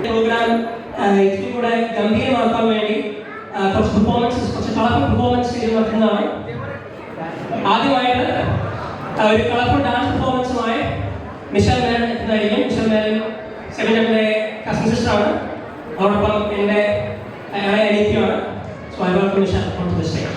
Programme ഇത്തിരി കൂടെ ഗംഭീരമാക്കാൻ വേണ്ടി കുറച്ച് കളർഫുൾ പെർഫോമൻസ് ചെയ്ത് നടത്തുന്നതാണ്. ആദ്യമായിട്ട് ഒരു കളർഫുൾ ഡാൻസ് പെർഫോമൻസുമായി മിഷൽ മേനൻ എത്തുന്നതായിരിക്കും. മിഷൽ മേനൻ സെമിനാറിലെ കസിൻ സിസ്റ്ററാണ്. അതോടൊപ്പം എൻ്റെ അനിയത്തിയാണ്. So I welcome Michelle on to the stage.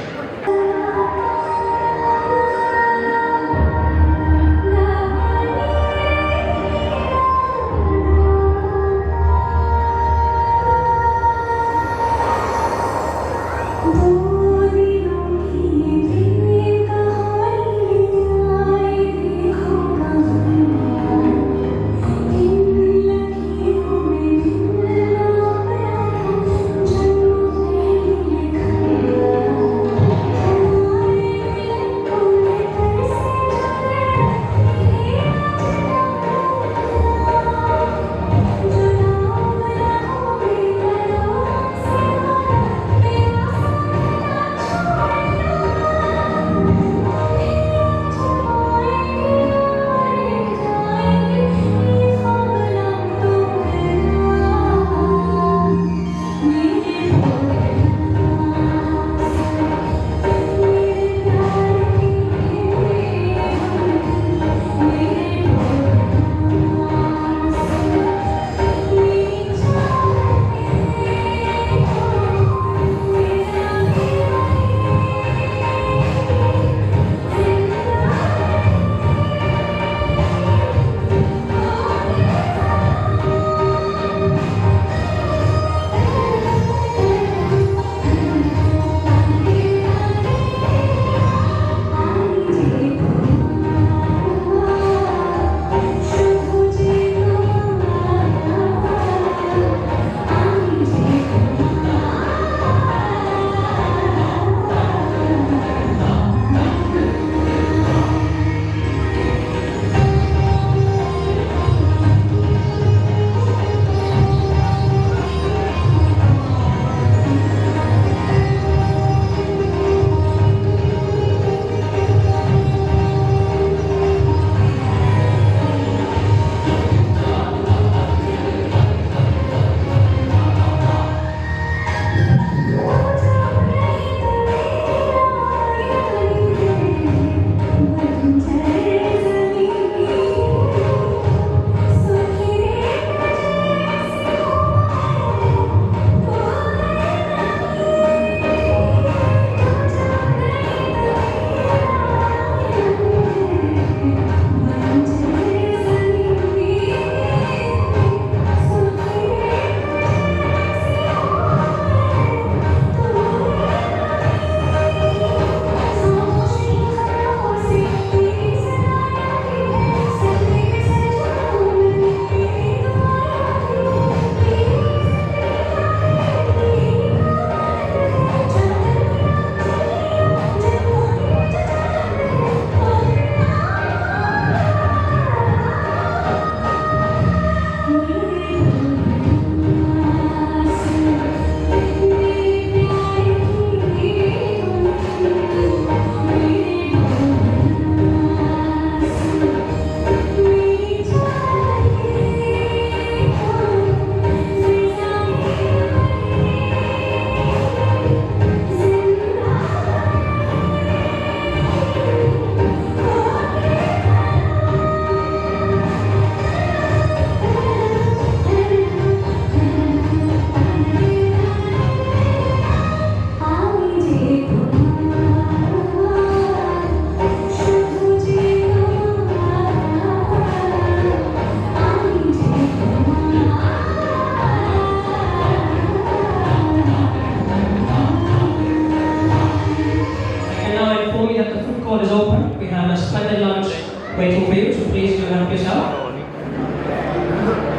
please do help yourself.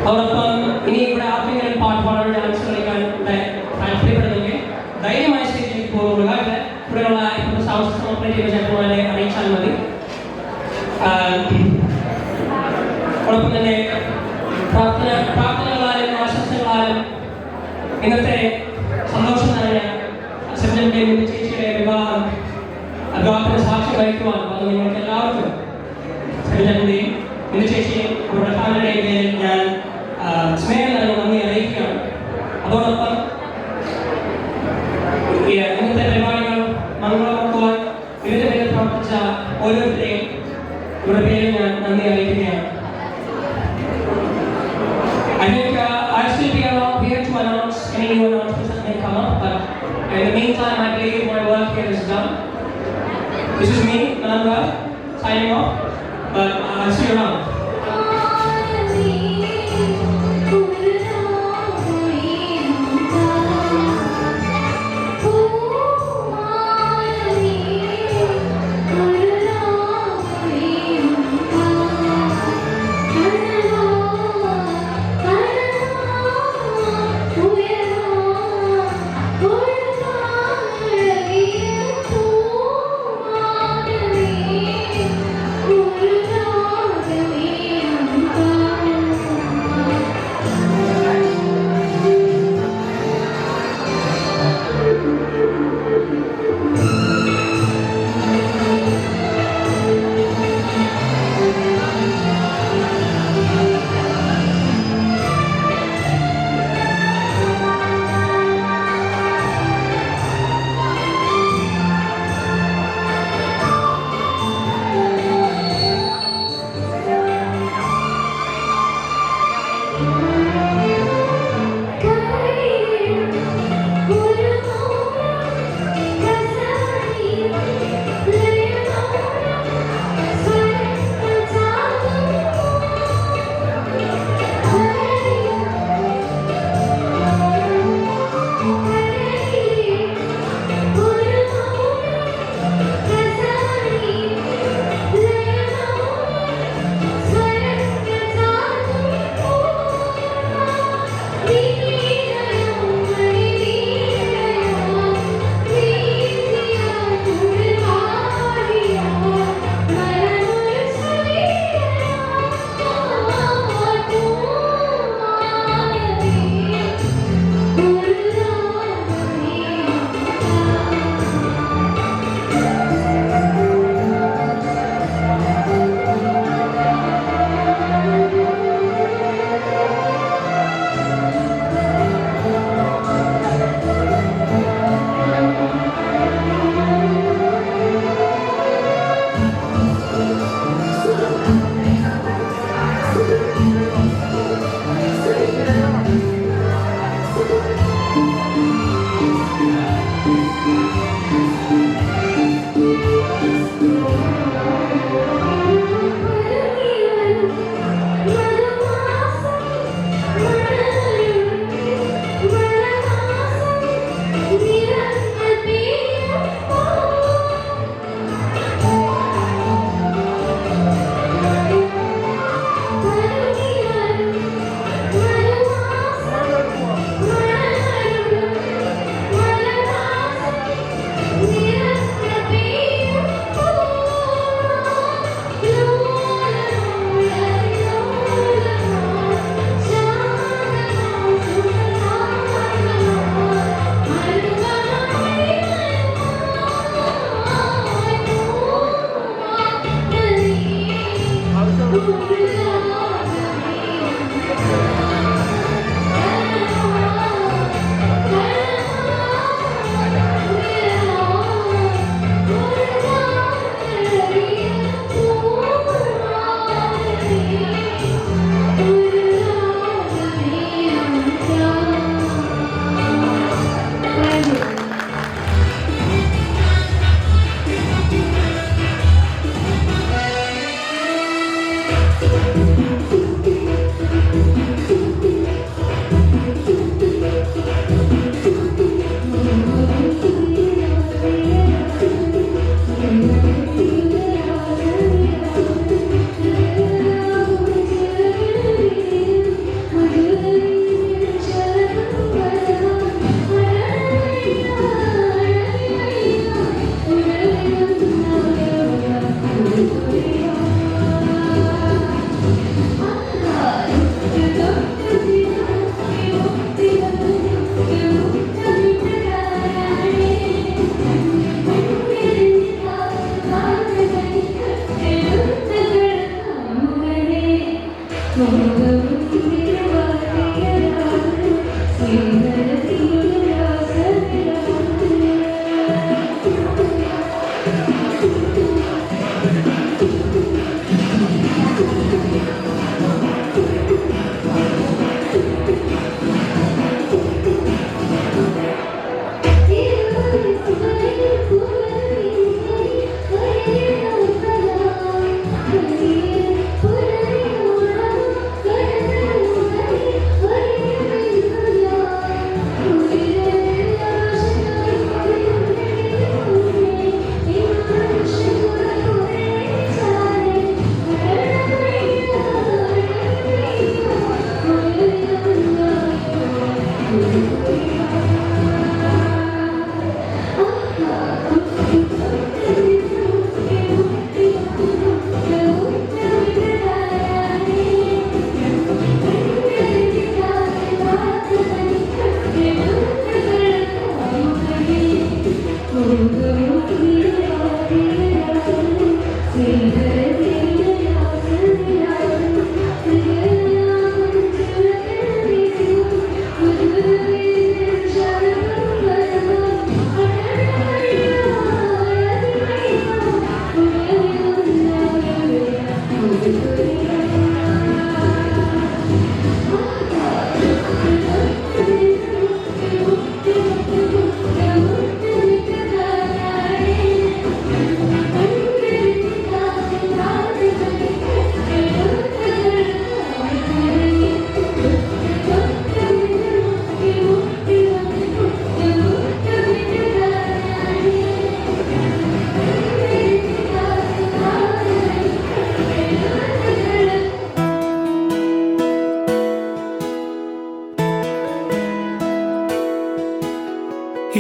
അതോടൊപ്പം ഇനി ഇവിടെ ആർക്കെങ്കിലും പാട്ട് പാടാൻ ഡാൻസ് കളിക്കാൻ താല്പര്യപ്പെടുന്നെങ്കിൽ ധൈര്യമായ സ്റ്റേജിലേക്ക് പോകുക. ഇവിടെയുള്ള ഇപ്പോൾ സൗണ്ട് ഓപ്പറേറ്റ് ചെയ്യുന്ന ചേട്ടന്മാരെ അറിയിച്ചാൽ മതി. അതോടൊപ്പം തന്നെ പ്രാർത്ഥനകളാലും ആശംസകളാലും ഇന്നത്തെ സന്തോഷം നിറഞ്ഞ സെപ്റ്റംബറിലെ ചേച്ചിയുടെ വിവാഹത്തിന് സാക്ഷ്യം വഹിക്കുവാൻ അത് നിങ്ങൾക്ക് എല്ലാവർക്കും സെപ്റ്റംബറിന്റെയും ഇന്ന് ചേച്ചിയും അവരുടെ ഫാമിലിയുടെയും പേരിൽ ഞാൻ സ്നേഹം നിറഞ്ഞ നന്ദി അറിയിക്കുകയാണ്. അതോടൊപ്പം ഇന്നത്തെ പരിപാടികൾ മംഗളമാക്കുവാൻ ഇതിന്റെ പേരിൽ പ്രവർത്തിച്ച ഓരോരുത്തരെയും ഇവരുടെ പേരിൽ ഞാൻ നന്ദി അറിയിക്കുകയാണ്. I think I'll still be around here to announce any new announcements that may come up, but in the meantime, I believe my work here is done. This is me, Nanwar, signing off, but I'll see you around.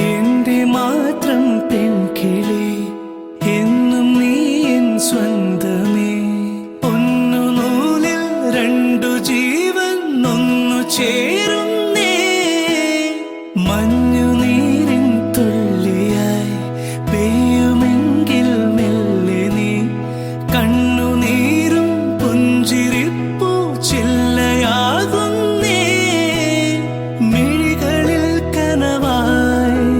എന്റെ മാത്രം പെൺകിളി എന്നും നീ N സ്വന്തമേ. ഒന്നു നൂലിൽ രണ്ടു ജീവൻ ഒന്നു ചേരുന്നേ. മഞ്ഞുനീരിൻ തുള്ളിയായി പെയ്യുമെങ്കിൽ മെല്ലെ നീ കണ്ണുനീരും പുഞ്ചിരിപ്പൂ ചില്ലയാകുന്നേ. മിഴികളിൽ കനവായി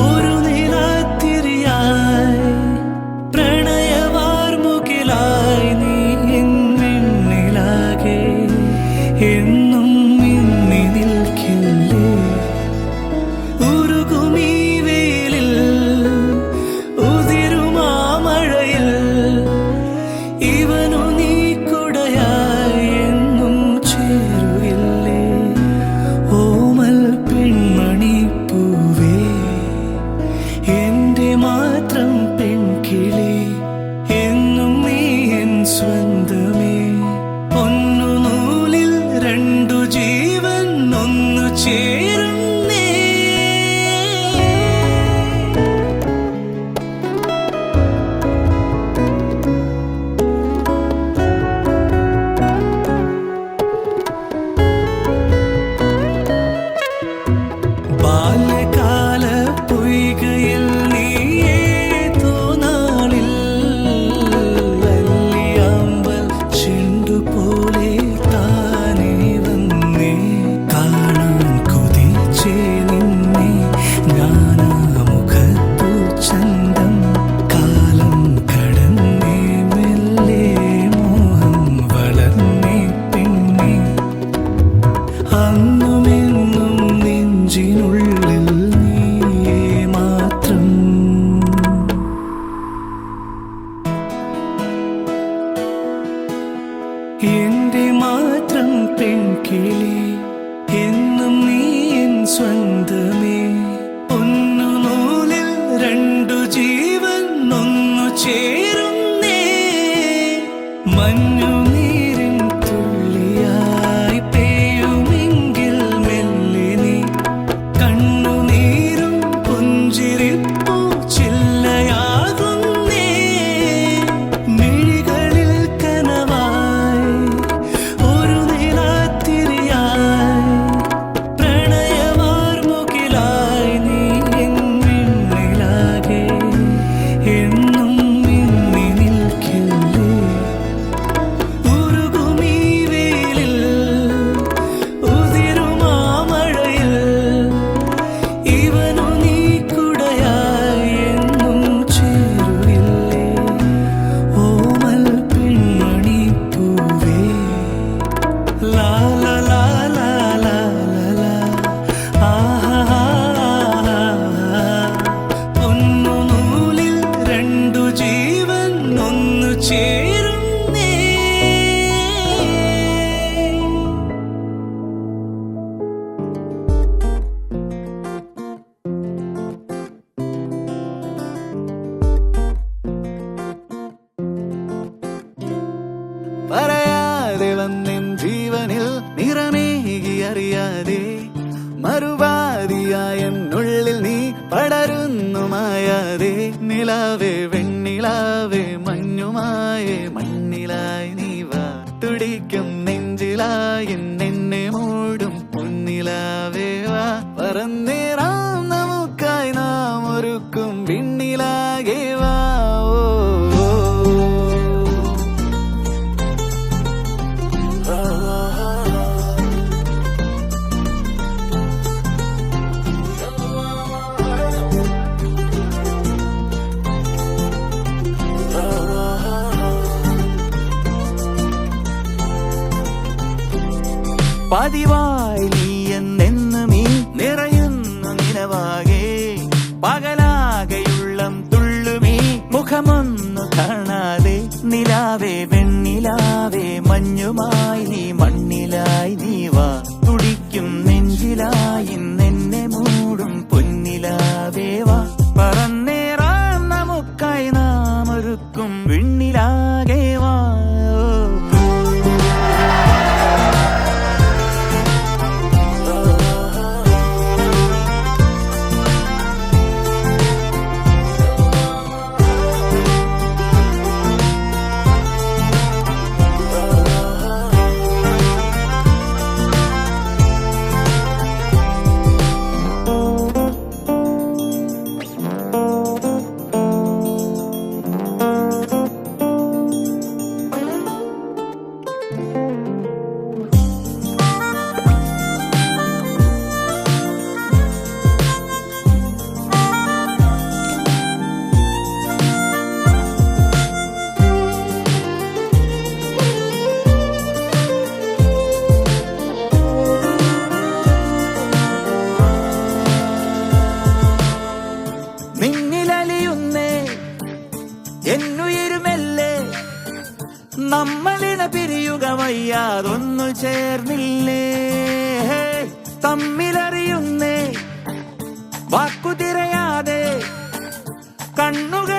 ഒരു നിലാത്തിരിയായി പ്രണയവാർമുകിലായി നീ എന്നിലാകെ എന്നും മിന്നി നിൽക്കില്ലേ. ഉരുകുമീ വെയിലിൽ ഉതിരുമാ മഴയിൽ ഇവനു നീ കുടയായി എന്നും ചേരുകില്ലേ. ഓമൽ പെൺമണി പൂവേ എന്റെ മാത്രം പെൺകിളി എന്നും നീ എൻ സ്വന്തമേ. ഒന്നു നൂലിൽ രണ്ടു ജീവൻ ഒന്നു ചേരുന്നേ. ബാല്യകാല പൊയ്കയിൽ നീ ഏതോ നാളിൽ വല്ലിയാമ്പൽ ചെണ്ടുപോലെ താനേ വന്നേ. കാണാൻ കൊതിച്ചേ നിന്നെ ഞാനാ മുഖത്തു ചന്തം. കാലം കടന്നേ മെല്ലെ മോഹം വളർന്നേ പിന്നെ. അന്നുമെന്നും നെഞ്ചിനുള്ളിൽ നീയേ മാത്രം. എന്റെ മാത്രം പെൺകിളി എന്നും നീ എൻ സ്വന്തമേ. ഒന്നു നൂലിൽ രണ്ടു ജീവൻ ഒന്നു ചേരുന്നേ. മഞ്ഞുനീരിൻ തുള്ളിയായി പെയ്യുമെങ്കിൽ മെല്ലെ നീ കണ്ണുനീരും പുഞ്ചിരിപ്പൂ ചില്ലയാകുന്നേ. മിഴികളിൽ കനവായി ഒരു നിലാത്തിരിയായി നിലാവേ വെണ്ണിലാവേ മഞ്ഞുമായേ മണ്ണിലായി നീ വാ തുടിക്കും നെഞ്ചിലായി എന്നെ മൂടും പൊന്നിലാവേ വാ പറന്നേറാം നമുക്കായി നാം ഒരുക്കും വിണ്ണിലാകെ വാ പതിവായി നീ എന്നെന്നും ഈ നിറയുന്നു നിലവാകെ പകലാകെയുള്ളം തുള്ളുമീ മുഖമൊന്നു കാണാതെ നിലാവേ വെണ്ണിലാവേ മഞ്ഞുമായി നീ മണ്ണിലായി നീ വാ തുടിക്കും നെഞ്ചിലായി എന്നെ മൂടും പൊന്നിലാവേ വാ പറന്നേറാൻ നമുക്കായി നാം ഒരുക്കും വിണ്ണിലാകെ വാ എന്നുയരുമല്ലേ നമ്മളിട പിരിയുക വയ്യാതൊന്നു ചേർന്നില്ലേ തമ്മിലറിയുന്നേ വാക്കുതിരയാതെ കണ്ണുകൾ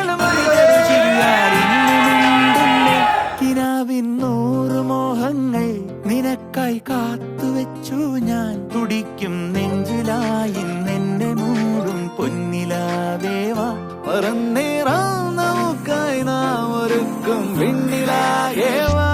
കിനാവിൻ 100 മോഹങ്ങൾ നിനക്കായി കാത്തുവെച്ചു ഞാൻ തുടിക്കും നെഞ്ചിലായി എന്നെ മൂടും പൊന്നിലാവേവാ പറന്നേറാം നമുക്കായി നാം ഒരുക്കും വിണ്ണിലാകേവാ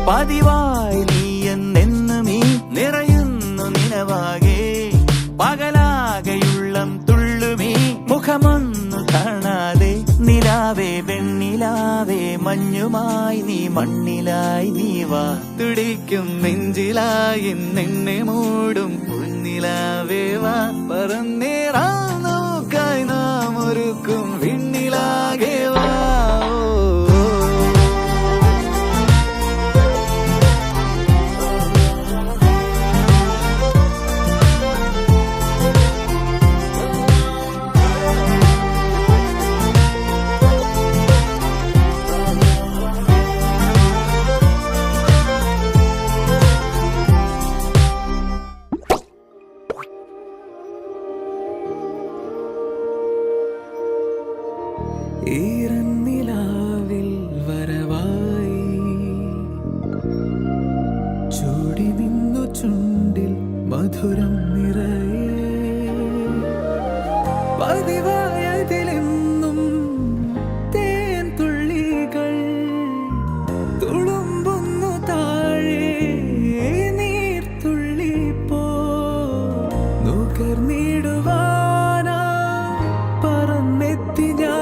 പതിവായി നീ എന്നെന്നും ഈ നിറയുന്നു നിലവാകെ പകലാകെയുള്ളം തുള്ളുമീ മുഖമൊന്നു കാണാതെ നിലാവേ വെണ്ണിലാവേ മഞ്ഞുമായി നീ മണ്ണിലായി നീ വാ തുടിക്കും നെഞ്ചിലായി എന്നെ മൂടും പൊന്നിലാവേ വാ പറന്നേറാം നമുക്കായി നാം ഒരുക്കും വിണ്ണിലാകെ വാ ഈറന്നിലാവിൽ വരവായി ചൂടി നിന്നു ചുണ്ടിൽ മധുരം നിറയെ പതിവായതിലെന്നും തേൻ തുള്ളികൾ തുളുമ്പുന്നു താഴെ നീർത്തുള്ളി പോ നുകർന്നിടുവാനാ പറന്നെത്തി ഞാൻ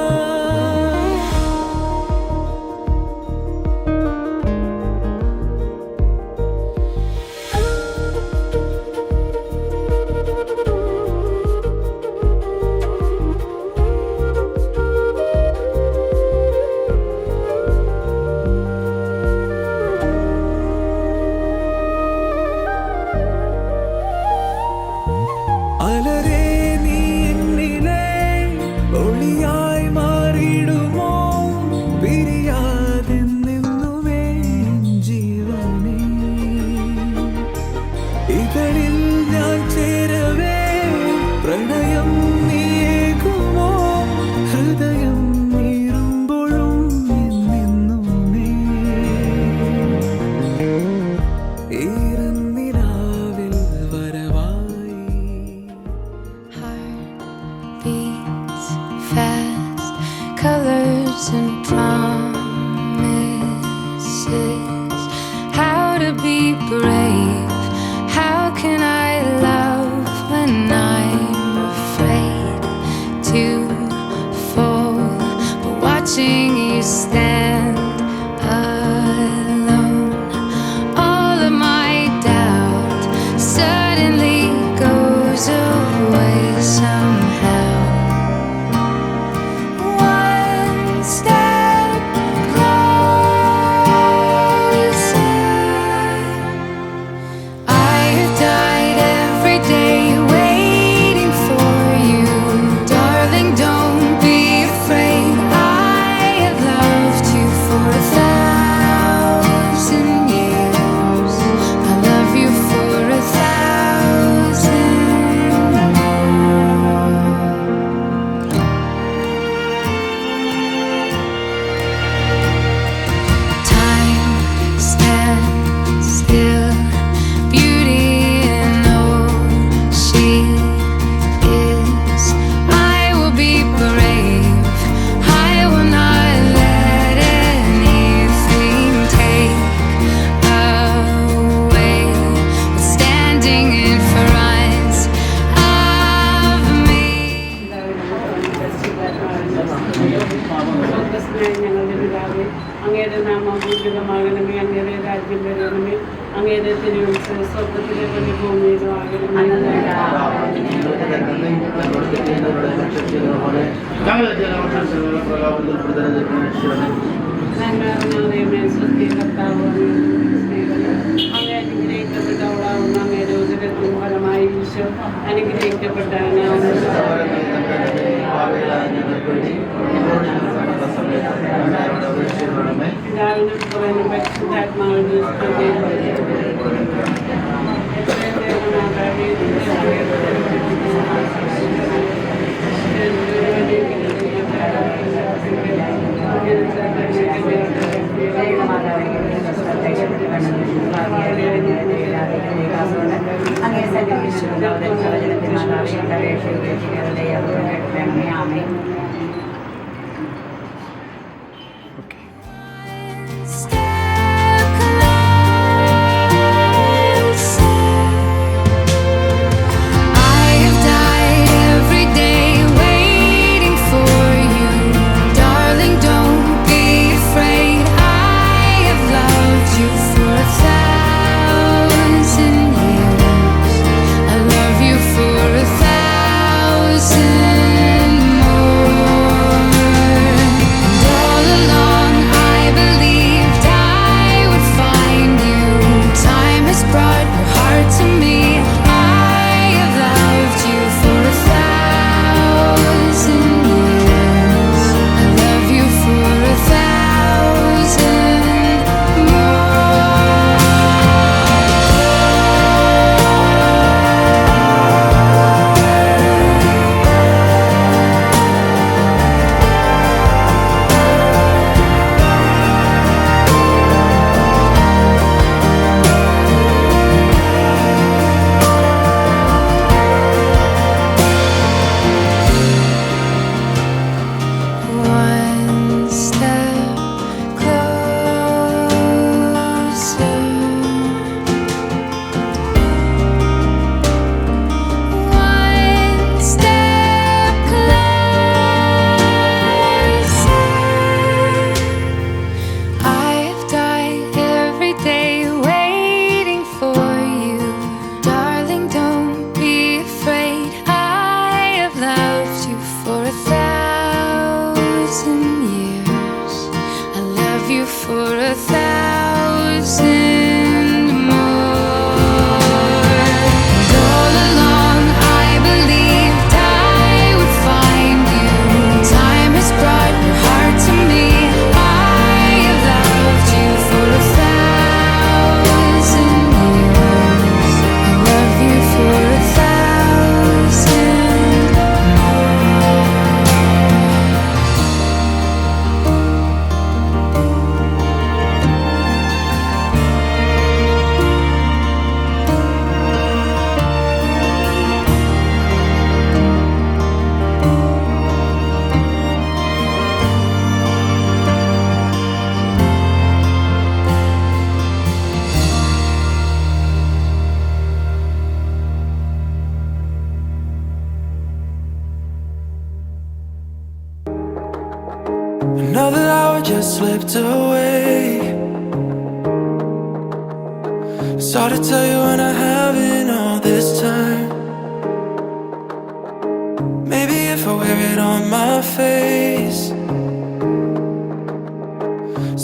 സ്വർഗസ്നായ ഞങ്ങളുടെ പിതാവേ, അങ്ങയുടെ നാമം പൂജിതമാകണമേ, അങ്ങയുടെ രാജ്യം വരണമേ, അങ്ങയുടെ തിരുവനന്തപുരം സ്വർഗത്തിലെ പോലെ ഭൂമിയിലും ആകണമേ. നന്മേ സത്യ കർത്താവ് അങ്ങേ അനുഗ്രഹിക്കപ്പെട്ടവളാവുന്ന അങ്ങയുടെ ഉദരത്തിൻ ഫലമായി ഈശോ അനുഗ്രഹിക്കപ്പെട്ടവനാണ്. പിതാവിനും പുറനും പരിശുദ്ധാത്മാവിനും Another hour just slipped away. It's hard to tell you when I haven't all this time. Maybe if I wear it on my face,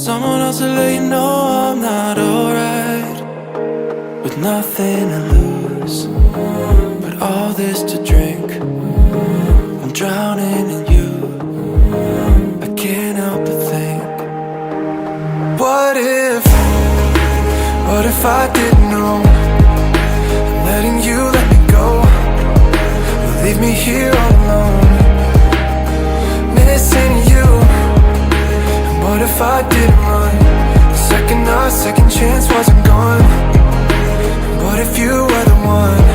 someone else will let you know I'm not alright. With nothing to lose but all this to drink, I'm drowning in you. I can't help but think, what if I didn't know? I'm letting you let me go. You'll leave me here all alone, missing you. And what if I didn't run? Our second chance wasn't gone. And what if you were the one?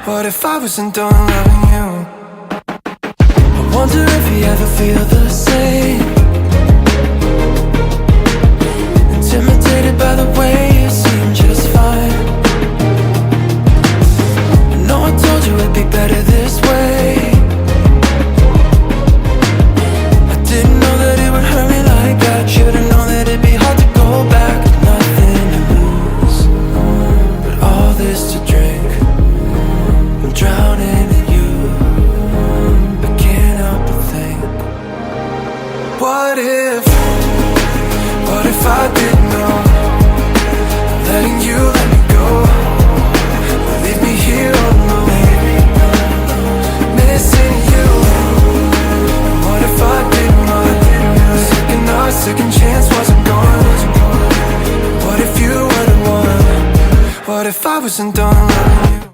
What if I wasn't done loving you? I wonder if you ever feel the same, intimidated by the way you seem just fine. I know I told you it'd be better this way. I didn't know that it would hurt me what if I didn't know? Letting you let me go will leave me here alone, missing you. And what if I didn't run? Our second chance wasn't gone. What if you were the one? What if I wasn't done loving you?